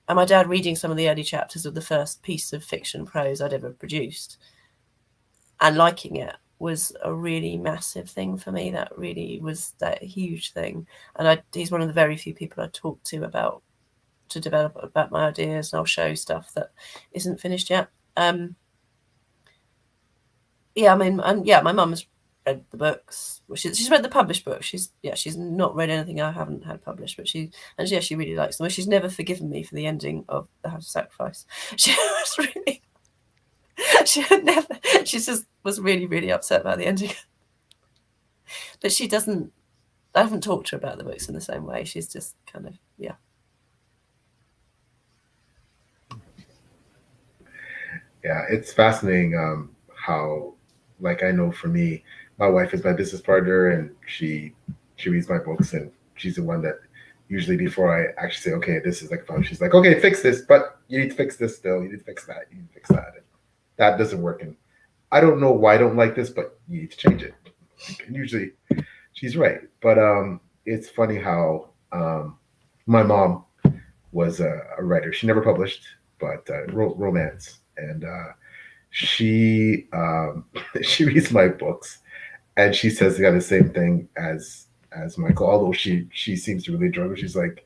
And my dad reading some of the early chapters of the first piece of fiction prose I'd ever produced and liking it was a really massive thing for me. That really was that huge thing. And he's one of the very few people I talk to develop about my ideas, and I'll show stuff that isn't finished yet. My mum's read the books. Well, she's read the published books. She's not read anything I haven't had published, but she really likes them. She's never forgiven me for the ending of The House of Sacrifice. She just was really, really upset about the ending. But I haven't talked to her about the books in the same way. She's just kind of, yeah. Yeah, it's fascinating how, like, I know for me, my wife is my business partner, and she reads my books, and she's the one that usually before I actually say, okay, this is like fun, she's like, okay, fix this, but you need to fix this still, you need to fix that, you need to fix that. And that doesn't work. And I don't know why I don't like this, but you need to change it. And usually she's right. But it's funny how my mom was a writer. She never published, but wrote romance. And she reads my books, and she says the same thing as Michael, although she seems to really enjoy it. She's like,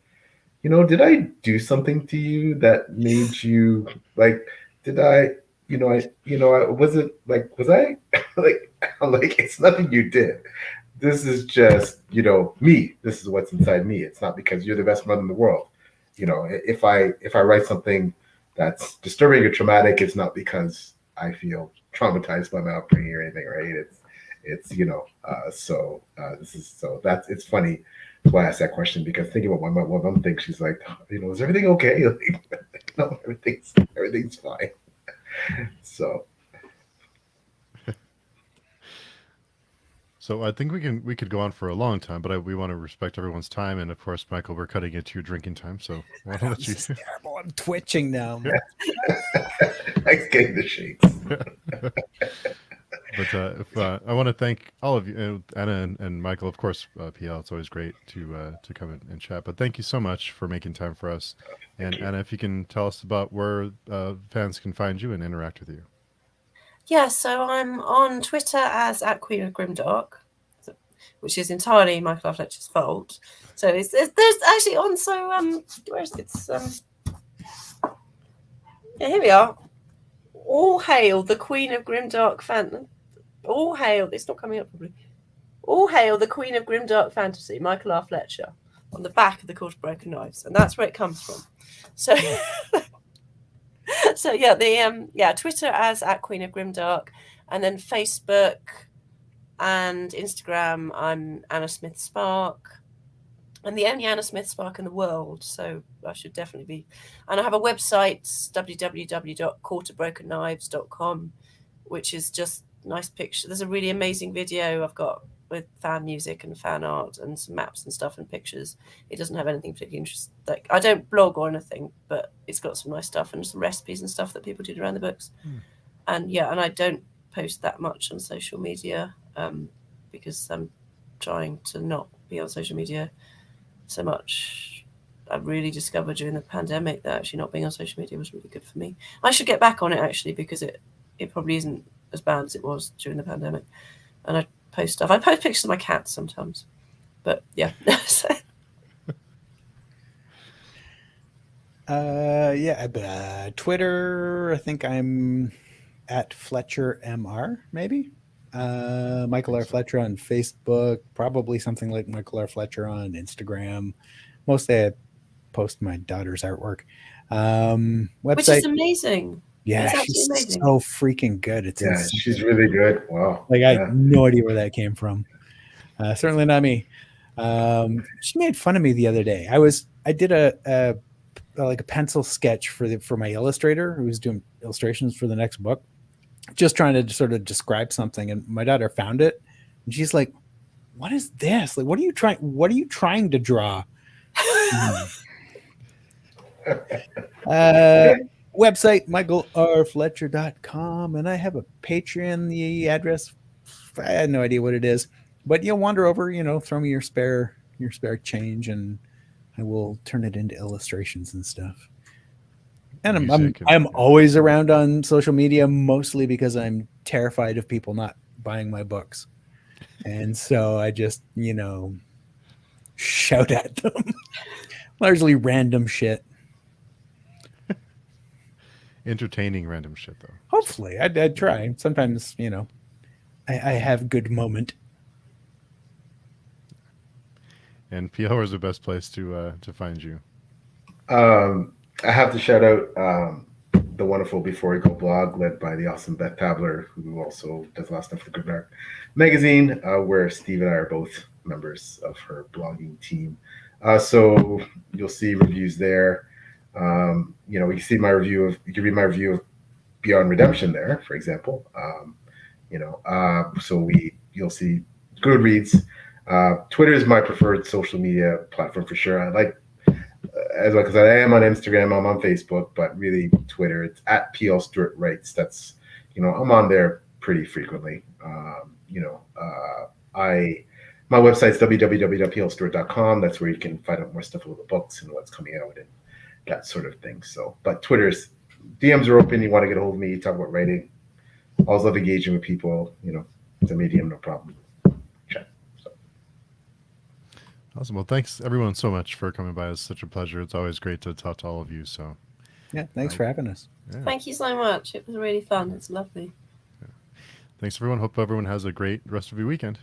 did I do something to you that made you like, did I, was it like, was I like, I'm like, it's nothing you did. This is just, me. This is what's inside me. It's not because you're the best mother in the world. If I write something that's disturbing or traumatic, it's not because I feel traumatized by my upbringing or anything, right? It's funny why I asked that question, because thinking about what my mom thinks, she's like, is everything okay? Like, no, everything's fine. So So I think we could go on for a long time, but we want to respect everyone's time, and of course, Michael, we're cutting into your drinking time, so I want to let you. This is terrible. I'm twitching now. I'm getting the shakes. But I want to thank all of you, Anna and Michael, of course, PL. It's always great to come and chat. But thank you so much for making time for us. And Anna, if you can tell us about where fans can find you and interact with you. Yeah, so I'm on Twitter as @QueenofGrimdark, which is entirely Michael R. Fletcher's fault. So there's actually on. So where is it? Yeah, here we are. All hail the Queen of Grimdark fan. All hail. It's not coming up probably. All hail the Queen of Grimdark fantasy, Michael R. Fletcher, on the back of the Court of Broken Knives, and that's where it comes from. So. So yeah, Twitter as @Queen of Grimdark, and then Facebook and Instagram, I'm Anna Smith Spark, and the only Anna Smith Spark in the world. So I should definitely be. And I have a website, www.courtofbrokenknives.com, which is just nice pictures. There's a really amazing video I've got with fan music and fan art and some maps and stuff and pictures. It doesn't have anything particularly interesting. Like, I don't blog or anything, but it's got some nice stuff and some recipes and stuff that people did around the books. And I don't post that much on social media because I'm trying to not be on social media so much. I really discovered during the pandemic that actually not being on social media was really good for me. I should get back on it actually, because it probably isn't as bad as it was during the pandemic. And I post stuff. I post pictures of my cats sometimes, but yeah. Twitter, I think I'm at Fletcher MR, maybe. Michael R. Fletcher on Facebook, probably something like Michael R. Fletcher on Instagram. Mostly I post my daughter's artwork. Website, which is amazing. Yeah, it's she's amazing. so freaking good. It's yeah, insane. she's really good. Wow. Like, I had no idea where that came from. Certainly not me. She made fun of me the other day. I did a pencil sketch for my illustrator who was doing illustrations for the next book, just trying to sort of describe something. And my daughter found it, and she's like, "What is this? Like, what are you trying to draw?" Website michaelrfletcher.com, and I have a Patreon. The address, I had no idea what it is, but wander over, throw me your spare change, and I will turn it into illustrations and stuff. And I'm always around on social media, mostly because I'm terrified of people not buying my books, and so I just shout at them, largely random shit. Entertaining random shit, though. Hopefully, I'd try. Sometimes, I have good moment. And PL is the best place to find you. I have to shout out the wonderful Before We Go blog, led by the awesome Beth Pabler, who also does a lot of stuff for the Grimdark magazine, where Steve and I are both members of her blogging team. So you'll see reviews there. You can see you can read my review of Beyond Redemption there, for example. You'll see Goodreads. Twitter is my preferred social media platform for sure. I like as well, because I am on Instagram, I'm on Facebook, but really Twitter, it's at PL Stuart Writes. That's I'm on there pretty frequently. My website's www.plstuart.com. That's where you can find out more stuff about the books and what's coming out and that sort of thing. So, but Twitter's DMs are open. You want to get a hold of me, talk about writing. Always love engaging with people. It's a medium, no problem. Chat. So. Awesome. Well, thanks everyone so much for coming by. It's such a pleasure. It's always great to talk to all of you. So, yeah, thanks for having us. Yeah. Thank you so much. It was really fun. It's lovely. Yeah. Thanks everyone. Hope everyone has a great rest of your weekend.